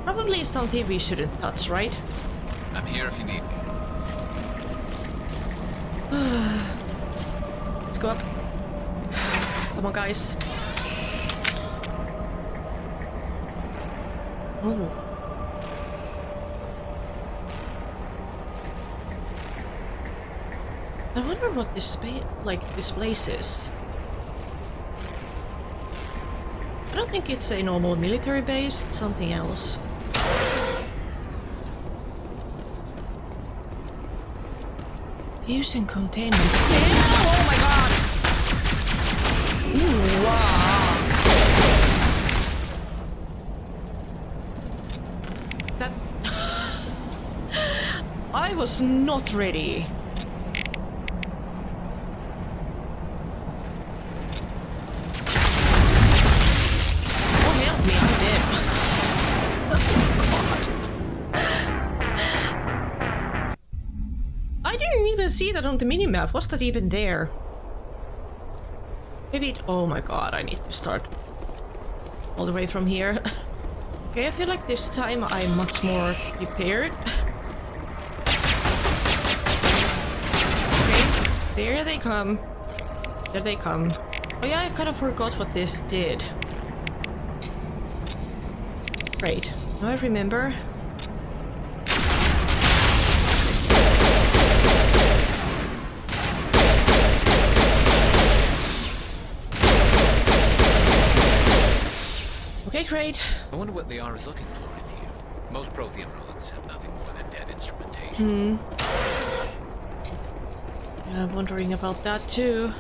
Probably something we shouldn't touch, right? I'm here if you need me. Let's go up. Come on, guys. Oh. I wonder what this this place is. I don't think it's a normal military base, it's something else. Fusion containment cell. Oh my god! Ooh, wow. That I was not ready. Oh help me, I'm dead. I didn't even see that on the minimap. Was that even there? Maybe it... Oh my god, I need to start all the way from here. Okay, I feel like this time I'm much more prepared. Okay, there they come. There they come. Oh yeah, I kind of forgot what this did. Great, now I remember. Okay, great. I wonder what Liara's looking for in here. Most Prothean ruins have nothing more than dead instrumentation. Yeah, I'm wondering about that too.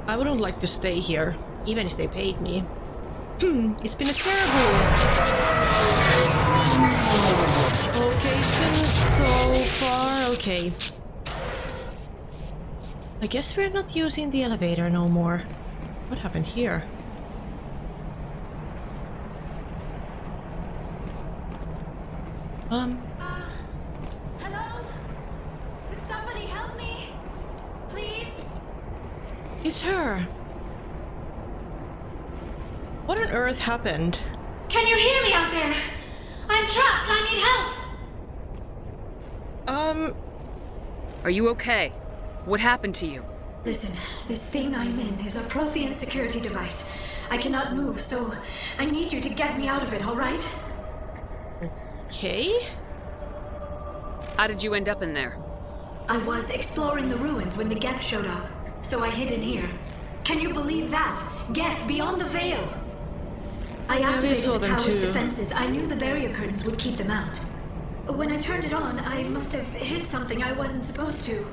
I wouldn't like to stay here, even if they paid me. It's been a terrible location so far. Okay. I guess we're not using the elevator no more. What happened here? Hello? Could somebody help me? Please? It's her. What on earth happened? Can you hear me out there? I'm trapped. I need help. Are you okay? What happened to you? Listen, this thing I'm in is a Prothean security device. I cannot move, so I need you to get me out of it, all right? Okay. How did you end up in there? I was exploring the ruins when the geth showed up, so I hid in here. Can you believe that? Geth beyond the veil! I activated the tower's defenses. I knew the barrier curtains would keep them out. When I turned it on, I must have hit something I wasn't supposed to.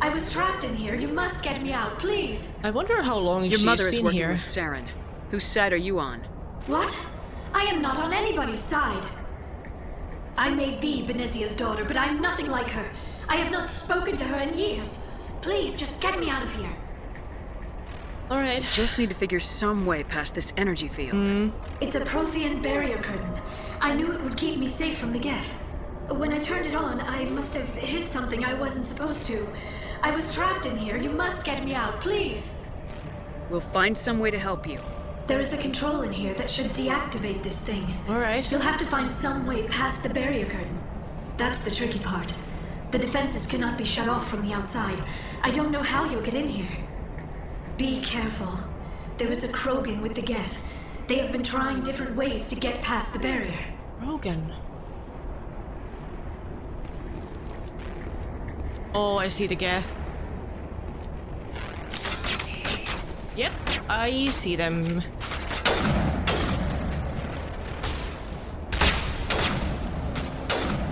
I was trapped in here. You must get me out, please. I wonder how long Your mother is working here. with Saren. Whose side are you on? What? I am not on anybody's side. I may be Benezia's daughter, but I'm nothing like her. I have not spoken to her in years. Please, just get me out of here. Alright. Just need to figure some way past this energy field. It's a Prothean barrier curtain. I knew it would keep me safe from the geth. When I turned it on, I must have hit something I wasn't supposed to. I was trapped in here. You must get me out, please. We'll find some way to help you. There is a control in here that should deactivate this thing. Alright. You'll have to find some way past the barrier curtain. That's the tricky part. The defenses cannot be shut off from the outside. I don't know how you'll get in here. Be careful. There is a Krogan with the geth. They have been trying different ways to get past the barrier. Krogan? Oh, I see the geth. Yep, I see them.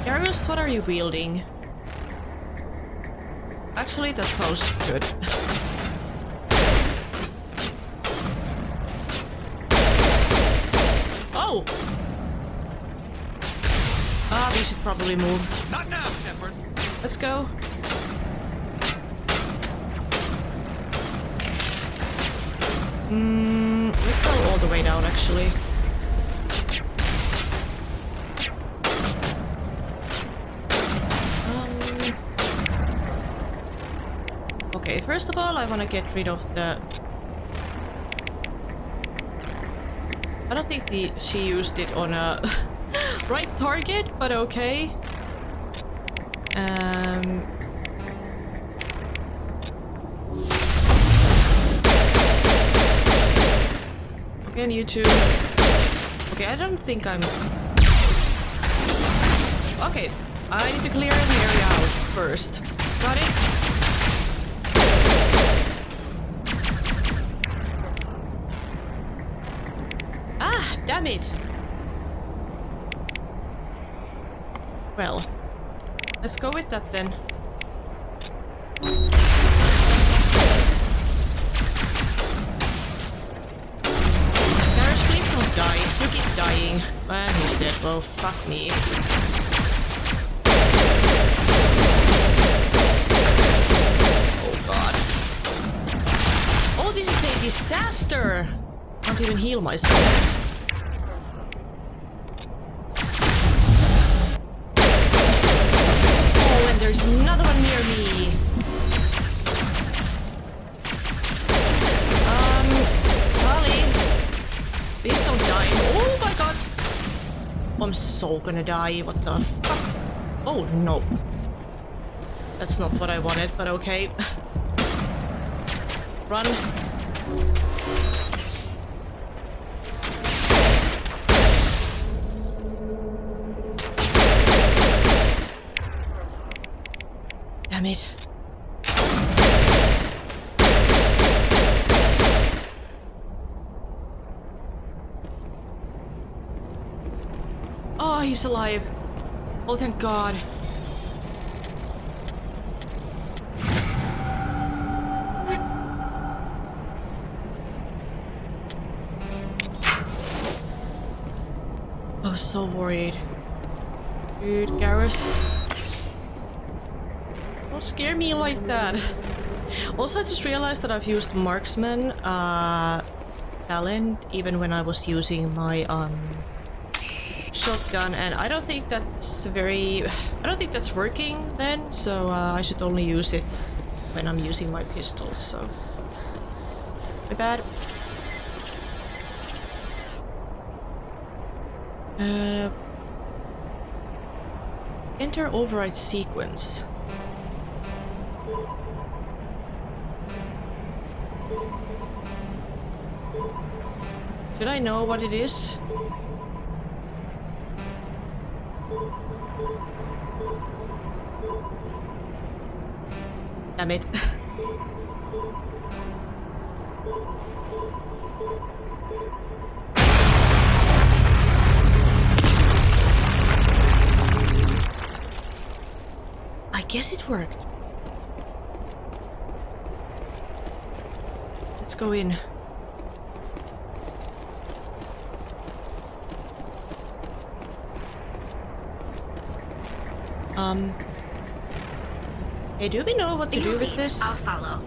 Garrus, what are you wielding? Actually, that sounds good. Oh! Ah, we should probably move. Not now, Shepard. Let's go. Let's go all the way down, actually. Okay, first of all, I want to get rid of the... I don't think she used it on a right target, but okay. Okay, and you two. Okay, I don't think I'm... Okay, I need to clear the area out first. Got it? Ah, damn it! Well, let's go with that then. Garrus, please don't die. You keep dying. And he's dead. Well, fuck me. Oh god. Oh, this is a disaster! Can't even heal myself. There's another one near me. Tali. Please don't die. Oh my god. I'm so gonna die. What the fuck? Oh no. That's not what I wanted, but okay. Run. Damn it. Oh, he's alive. Oh, thank God. I was so worried. Dude, Garrus. Don't scare me like that. Also, I just realized that I've used marksman talent even when I was using my shotgun, and I don't think that's working then, so I should only use it when I'm using my pistols, so my bad. Enter override sequence. Should I know what it is? Damn it. I guess it worked. Let's go in. Hey, do we know what to do with this? I'll follow.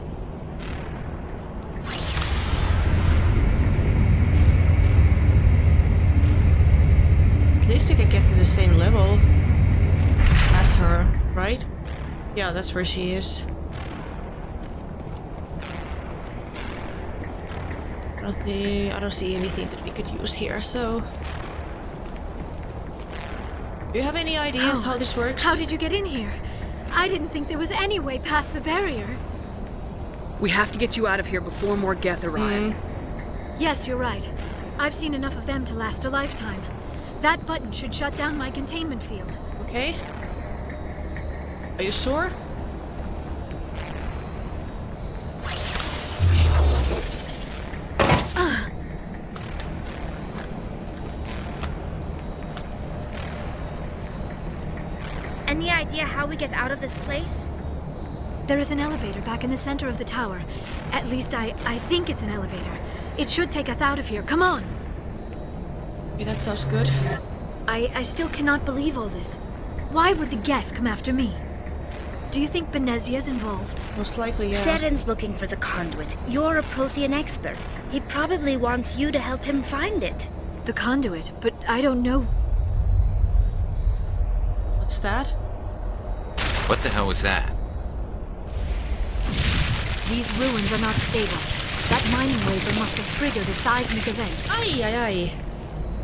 At least we can get to the same level as her, right? Yeah, that's where she is. I don't see anything that we could use here, so... Do you have any ideas how this works? How did you get in here? I didn't think there was any way past the barrier. We have to get you out of here before more geth arrive. Yes, you're right. I've seen enough of them to last a lifetime. That button should shut down my containment field. Okay. Are you sure? Any idea how we get out of this place? There is an elevator back in the center of the tower. At least I think it's an elevator. It should take us out of here. Come on! Okay, that sounds good. I still cannot believe all this. Why would the geth come after me? Do you think Benezia's involved? Most likely, yeah. Seren's looking for the conduit. You're a Prothean expert. He probably wants you to help him find it. The conduit? But I don't know... What's that? What the hell was that? These ruins are not stable. That mining laser must have triggered a seismic event. Aye.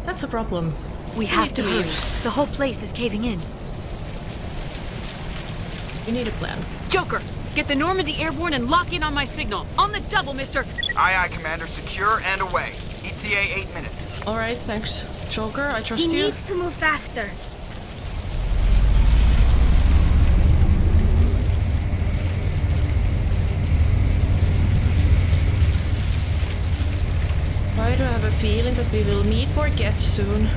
That's a problem. We have to hurry. The whole place is caving in. We need a plan. Joker, get the Normandy airborne and lock in on my signal. On the double, mister! Aye, Commander. Secure and away. ETA 8 minutes. Alright, thanks. Joker, I trust you. He needs to move faster. Why do I have a feeling that we will meet more geth soon?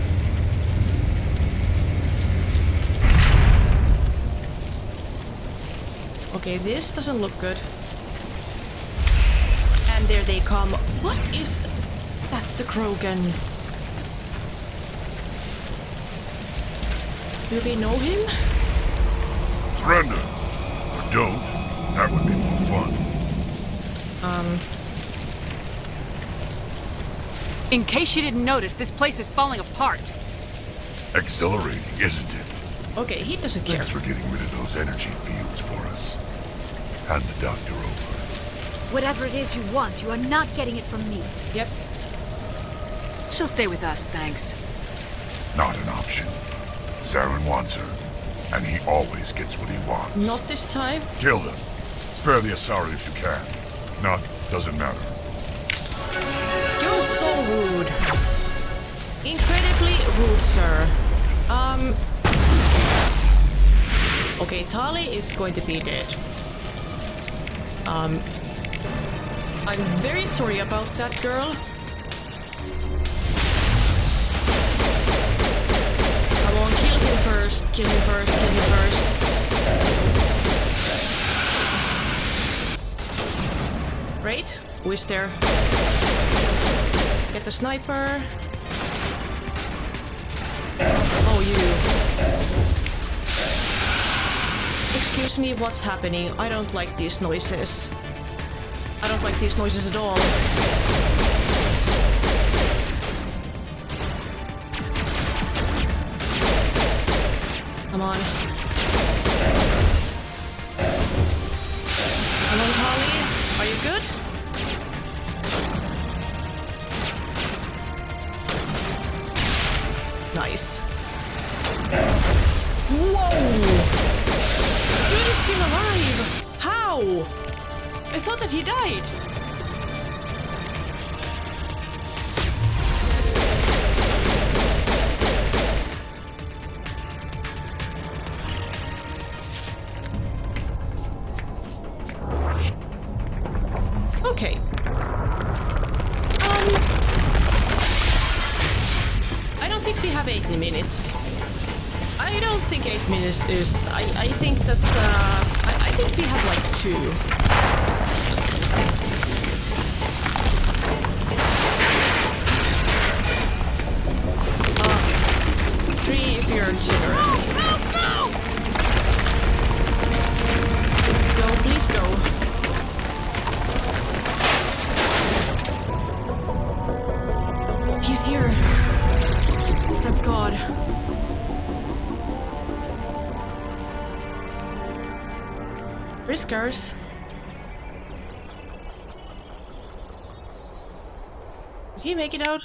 Okay, this doesn't look good. And there they come. What is... That's the Krogan. Do we know him? Surrender. Or don't. That would be more fun. In case you didn't notice, this place is falling apart. Exhilarating, isn't it? Okay, he doesn't care. Thanks for getting rid of those energy fields for us. Hand the doctor over. Whatever it is you want, you are not getting it from me. Yep. She'll stay with us, thanks. Not an option. Saren wants her, and he always gets what he wants. Not this time. Kill them. Spare the Asari if you can. If not, doesn't matter. You're so rude. Incredibly rude, sir. Okay, Tali is going to be dead. I'm very sorry about that girl. Come on, kill him first. Kill him first. Kill him first. Great. Who is there? Get the sniper. Oh, you. Excuse me, what's happening? I don't like these noises. I don't like these noises at all. Come on. Come on, Tali. Are you good? Nice. Whoa! Dude is still alive! How? I thought that he died. Okay. I don't think we have 8 minutes. I don't think 8 minutes is... I think that's... I think we have like 2. 3 if you're generous. No! Go, please go. He's here. Thank God. Where's Garrus? Did he make it out?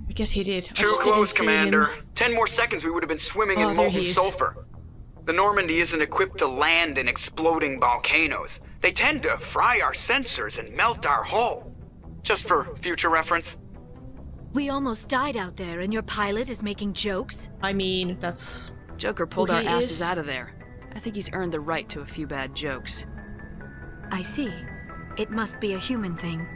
I guess he did. Too close, Commander. 10 more seconds we would have been swimming in molten sulfur. The Normandy isn't equipped to land in exploding volcanoes. They tend to fry our sensors and melt our hull. Just for future reference. We almost died out there and your pilot is making jokes? I mean, that's... Joker pulled our asses out of there. I think he's earned the right to a few bad jokes. I see. It must be a human thing.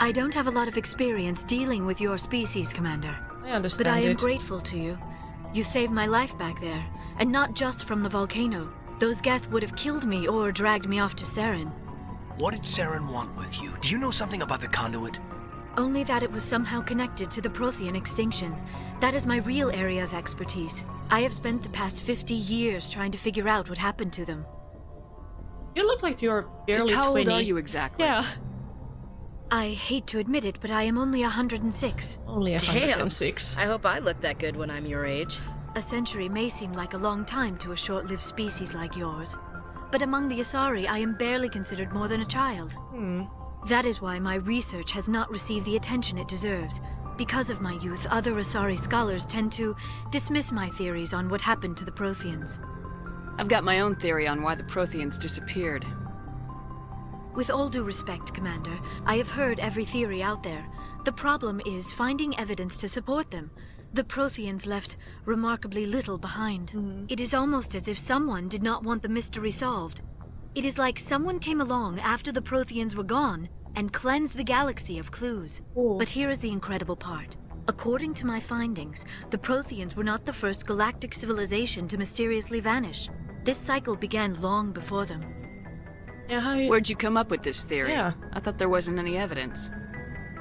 I don't have a lot of experience dealing with your species, Commander. I understand. But I am grateful to you. You saved my life back there, and not just from the volcano. Those geth would have killed me or dragged me off to Saren. What did Saren want with you? Do you know something about the conduit? Only that it was somehow connected to the Prothean extinction. That is my real area of expertise. I have spent the past 50 years trying to figure out what happened to them. You look like you're barely 20. Just how old are you exactly? Yeah. I hate to admit it, but I am only 106. Only 106. Damn. I hope I look that good when I'm your age. A century may seem like a long time to a short-lived species like yours. But among the Asari, I am barely considered more than a child. That is why my research has not received the attention it deserves. Because of my youth, other Asari scholars tend to dismiss my theories on what happened to the Protheans. I've got my own theory on why the Protheans disappeared. With all due respect, Commander, I have heard every theory out there. The problem is finding evidence to support them. The Protheans left remarkably little behind. It is almost as if someone did not want the mystery solved. It is like someone came along after the Protheans were gone and cleansed the galaxy of clues. But here is the incredible part. According to my findings, the Protheans were not the first galactic civilization to mysteriously vanish. This cycle began long before them. Yeah, Where'd you come up with this theory? Yeah. I thought there wasn't any evidence.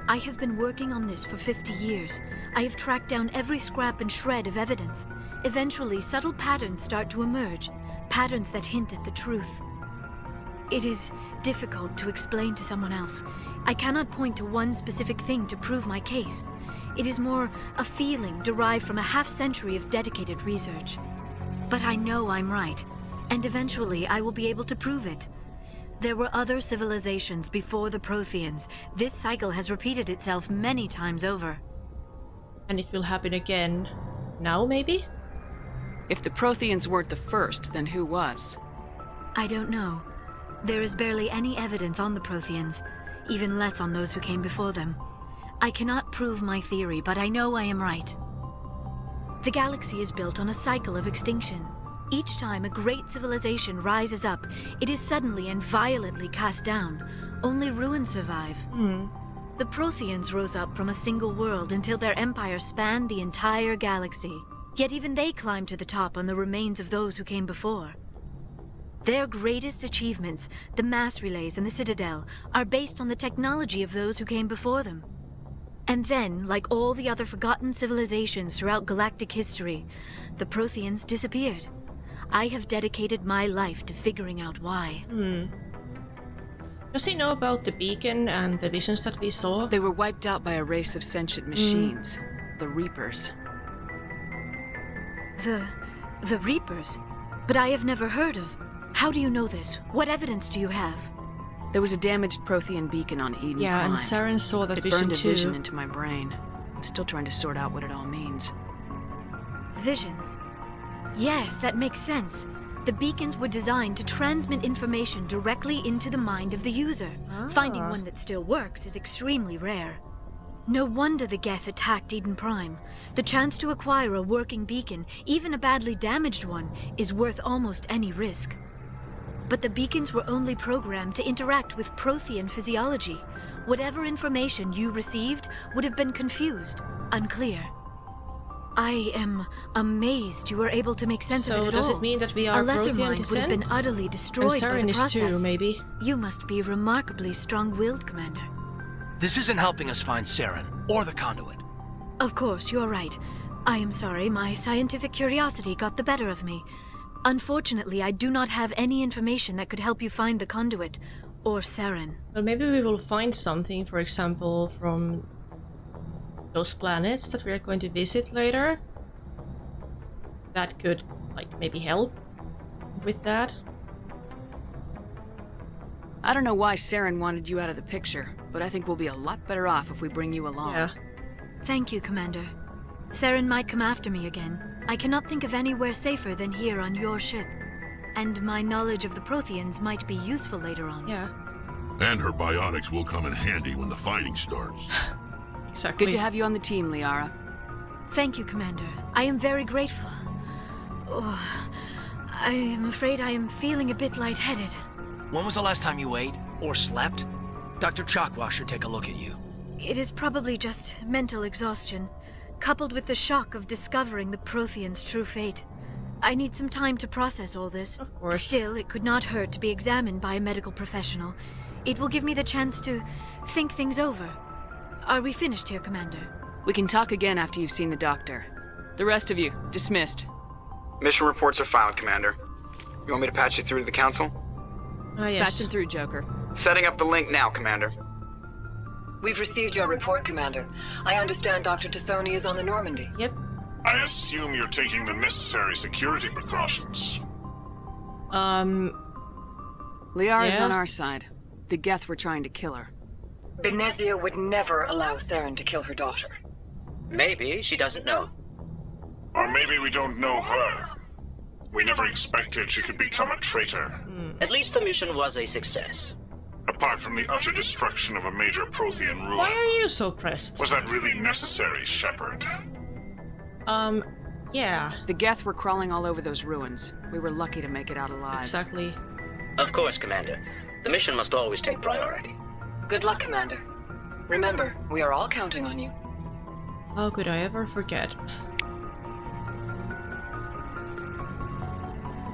I have been working on this for 50 years. I have tracked down every scrap and shred of evidence. Eventually, subtle patterns start to emerge, patterns that hint at the truth. It is difficult to explain to someone else. I cannot point to one specific thing to prove my case. It is more a feeling derived from a half-century of dedicated research. But I know I'm right, and eventually I will be able to prove it. There were other civilizations before the Protheans. This cycle has repeated itself many times over. And it will happen again now, maybe? If the Protheans weren't the first, then who was? I don't know. There is barely any evidence on the Protheans, even less on those who came before them. I cannot prove my theory, but I know I am right. The galaxy is built on a cycle of extinction. Each time a great civilization rises up, it is suddenly and violently cast down. Only ruins survive. The Protheans rose up from a single world until their empire spanned the entire galaxy. Yet even they climbed to the top on the remains of those who came before. Their greatest achievements, the mass relays and the Citadel, are based on the technology of those who came before them. And then, like all the other forgotten civilizations throughout galactic history, the Protheans disappeared. I have dedicated my life to figuring out why. Does he know about the beacon and the visions that we saw? They were wiped out by a race of sentient machines, the Reapers. The Reapers? But I have never heard of. How do you know this? What evidence do you have? There was a damaged Prothean beacon on Eden Prime. And Saren saw that vision burned a too. vision into my brain. I'm still trying to sort out what it all means. Visions? Yes, that makes sense. The beacons were designed to transmit information directly into the mind of the user. Finding one that still works is extremely rare. No wonder the geth attacked Eden Prime. The chance to acquire a working beacon, even a badly damaged one, is worth almost any risk. But the beacons were only programmed to interact with Prothean physiology. Whatever information you received would have been confused, unclear. I am amazed you were able to make sense of it at all. So does it mean that we are a lesser Prothean mind descent? would have been utterly destroyed And by Saren the is process. too, maybe. You must be remarkably strong-willed, Commander. This isn't helping us find Saren, or the conduit. Of course, you're right. I am sorry, my scientific curiosity got the better of me. Unfortunately, I do not have any information that could help you find the conduit, or Saren. Well, maybe we will find something, for example, from those planets that we are going to visit later. That could, like, maybe help with that. I don't know why Saren wanted you out of the picture, but I think we'll be a lot better off if we bring you along. Yeah. Thank you, Commander. Saren might come after me again. I cannot think of anywhere safer than here on your ship. And my knowledge of the Protheans might be useful later on. Yeah. And her biotics will come in handy when the fighting starts. Exactly. Good to have you on the team, Liara. Thank you, Commander. I am very grateful. Oh, I am afraid I am feeling a bit lightheaded. When was the last time you ate, or slept? Dr. Chakwa should take a look at you. It is probably just mental exhaustion, coupled with the shock of discovering the Protheans' true fate. I need some time to process all this. Of course. Still, it could not hurt to be examined by a medical professional. It will give me the chance to think things over. Are we finished here, Commander? We can talk again after you've seen the doctor. The rest of you, dismissed. Mission reports are filed, Commander. You want me to patch you through to the Council? Yes. Patch him through, Joker. Setting up the link now, Commander. We've received your report, Commander. I understand Dr. Tassoni is on the Normandy. Yep. I assume you're taking the necessary security precautions. Liara's yeah. on our side. The geth were trying to kill her. Benezia would never allow Saren to kill her daughter. Maybe she doesn't know. Or maybe we don't know her. We never expected she could become a traitor. At least the mission was a success. Apart from the utter destruction of a major Prothean ruin. Why are you so pressed? Was that really necessary, Shepard? Yeah. The geth were crawling all over those ruins. We were lucky to make it out alive. Exactly. Of course, Commander. The mission must always take priority. Good luck, Commander. Remember, we are all counting on you. How could I ever forget?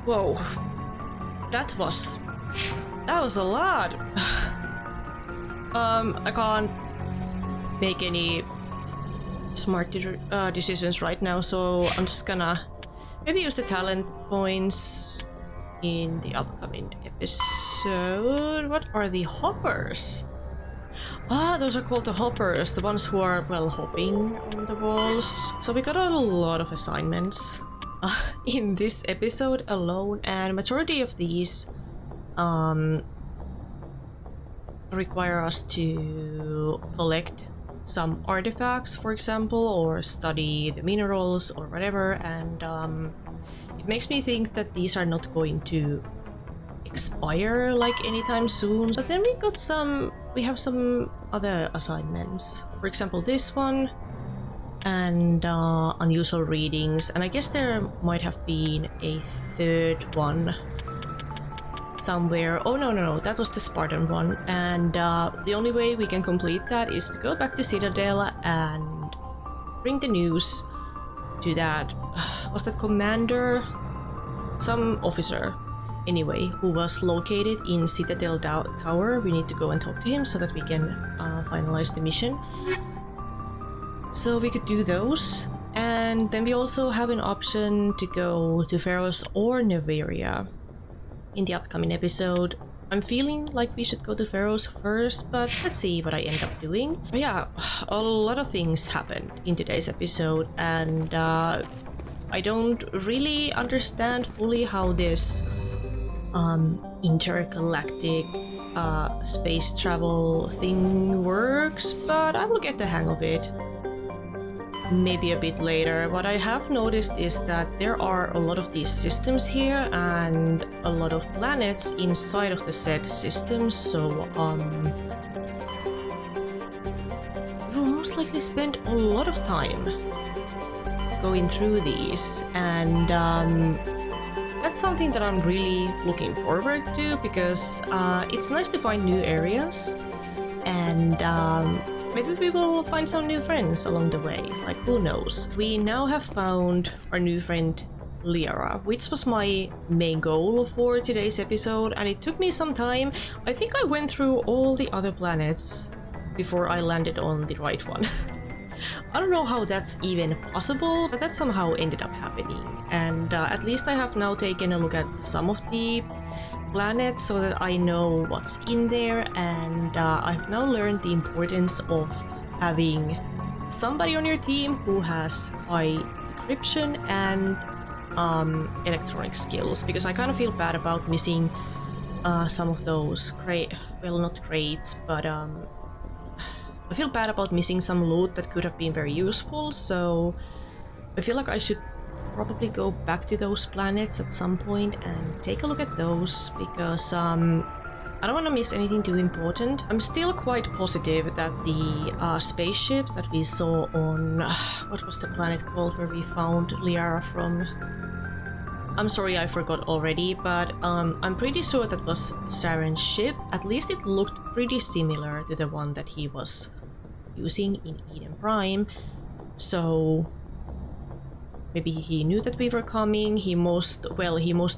Whoa. That was a lot. I can't make any smart decisions right now, so I'm just gonna maybe use the talent points in the upcoming episode. What are the hoppers? Ah, those are called the hoppers, the ones who are, well, hopping on the walls. So we got a lot of assignments in this episode alone, and majority of these require us to collect some artifacts, for example, or study the minerals or whatever, and it makes me think that these are not going to expire like anytime soon. But then we have some other assignments, for example this one, and unusual readings, and I guess there might have been a third one somewhere. Oh no, that was the Spartan one, and the only way we can complete that is to go back to Citadel and bring the news to that was that commander, some officer anyway, who was located in Citadel Tower. We need to go and talk to him so that we can finalize the mission. So we could do those, and then we also have an option to go to Pharos or Neveria in the upcoming episode. I'm feeling like we should go to Pharos first, but let's see what I end up doing. But yeah, a lot of things happened in today's episode, and I don't really understand fully how this intergalactic space travel thing works, but I will get the hang of it. maybe a bit later. What I have noticed is that there are a lot of these systems here and a lot of planets inside of the said systems, so we will most likely spend a lot of time going through these, and that's something that I'm really looking forward to, because it's nice to find new areas, and maybe we will find some new friends along the way, like who knows. We now have found our new friend Liara, which was my main goal for today's episode, and it took me some time. I think I went through all the other planets before I landed on the right one. I don't know how that's even possible, but that somehow ended up happening. And at least I have now taken a look at some of the planets so that I know what's in there, and I've now learned the importance of having somebody on your team who has high encryption and electronic skills, because I kind of feel bad about missing some of those not crates, but I feel bad about missing some loot that could have been very useful, so I feel like I should probably go back to those planets at some point and take a look at those, because I don't want to miss anything too important. I'm still quite positive that the spaceship that we saw on... what was the planet called where we found Liara from? I'm sorry, I forgot already, but I'm pretty sure that was Saren's ship. At least it looked pretty similar to the one that he was using in Eden Prime, so maybe he knew that we were coming. He most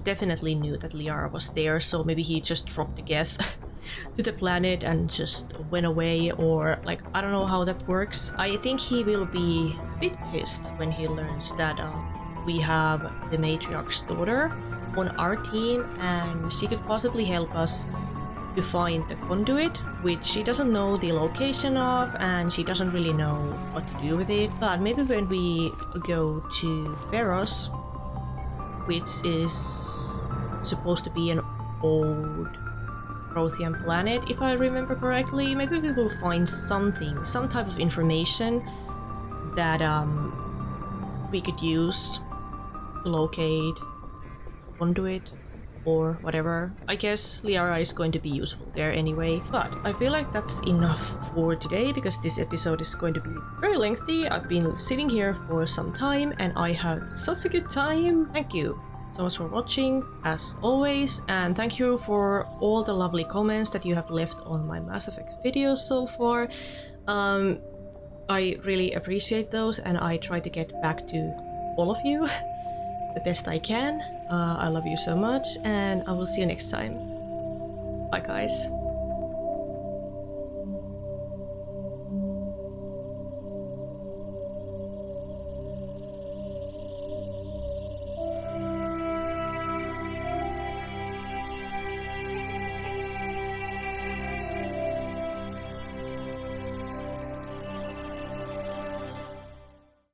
definitely knew that Liara was there, so maybe he just dropped the geth to the planet and just went away, or like, I don't know how that works. I think he will be a bit pissed when he learns that we have the Matriarch's daughter on our team, and she could possibly help us to find the conduit, which she doesn't know the location of, and she doesn't really know what to do with it. But maybe when we go to Feros, which is supposed to be an old Prothean planet, if I remember correctly, maybe we will find something, some type of information that we could use to locate conduit or whatever. I guess Liara is going to be useful there anyway, but I feel like that's enough for today, because this episode is going to be very lengthy. I've been sitting here for some time and I had such a good time. Thank you so much for watching, as always, and thank you for all the lovely comments that you have left on my Mass Effect videos so far. I really appreciate those, and I try to get back to all of you the best I can. I love you so much, and I will see you next time. Bye guys.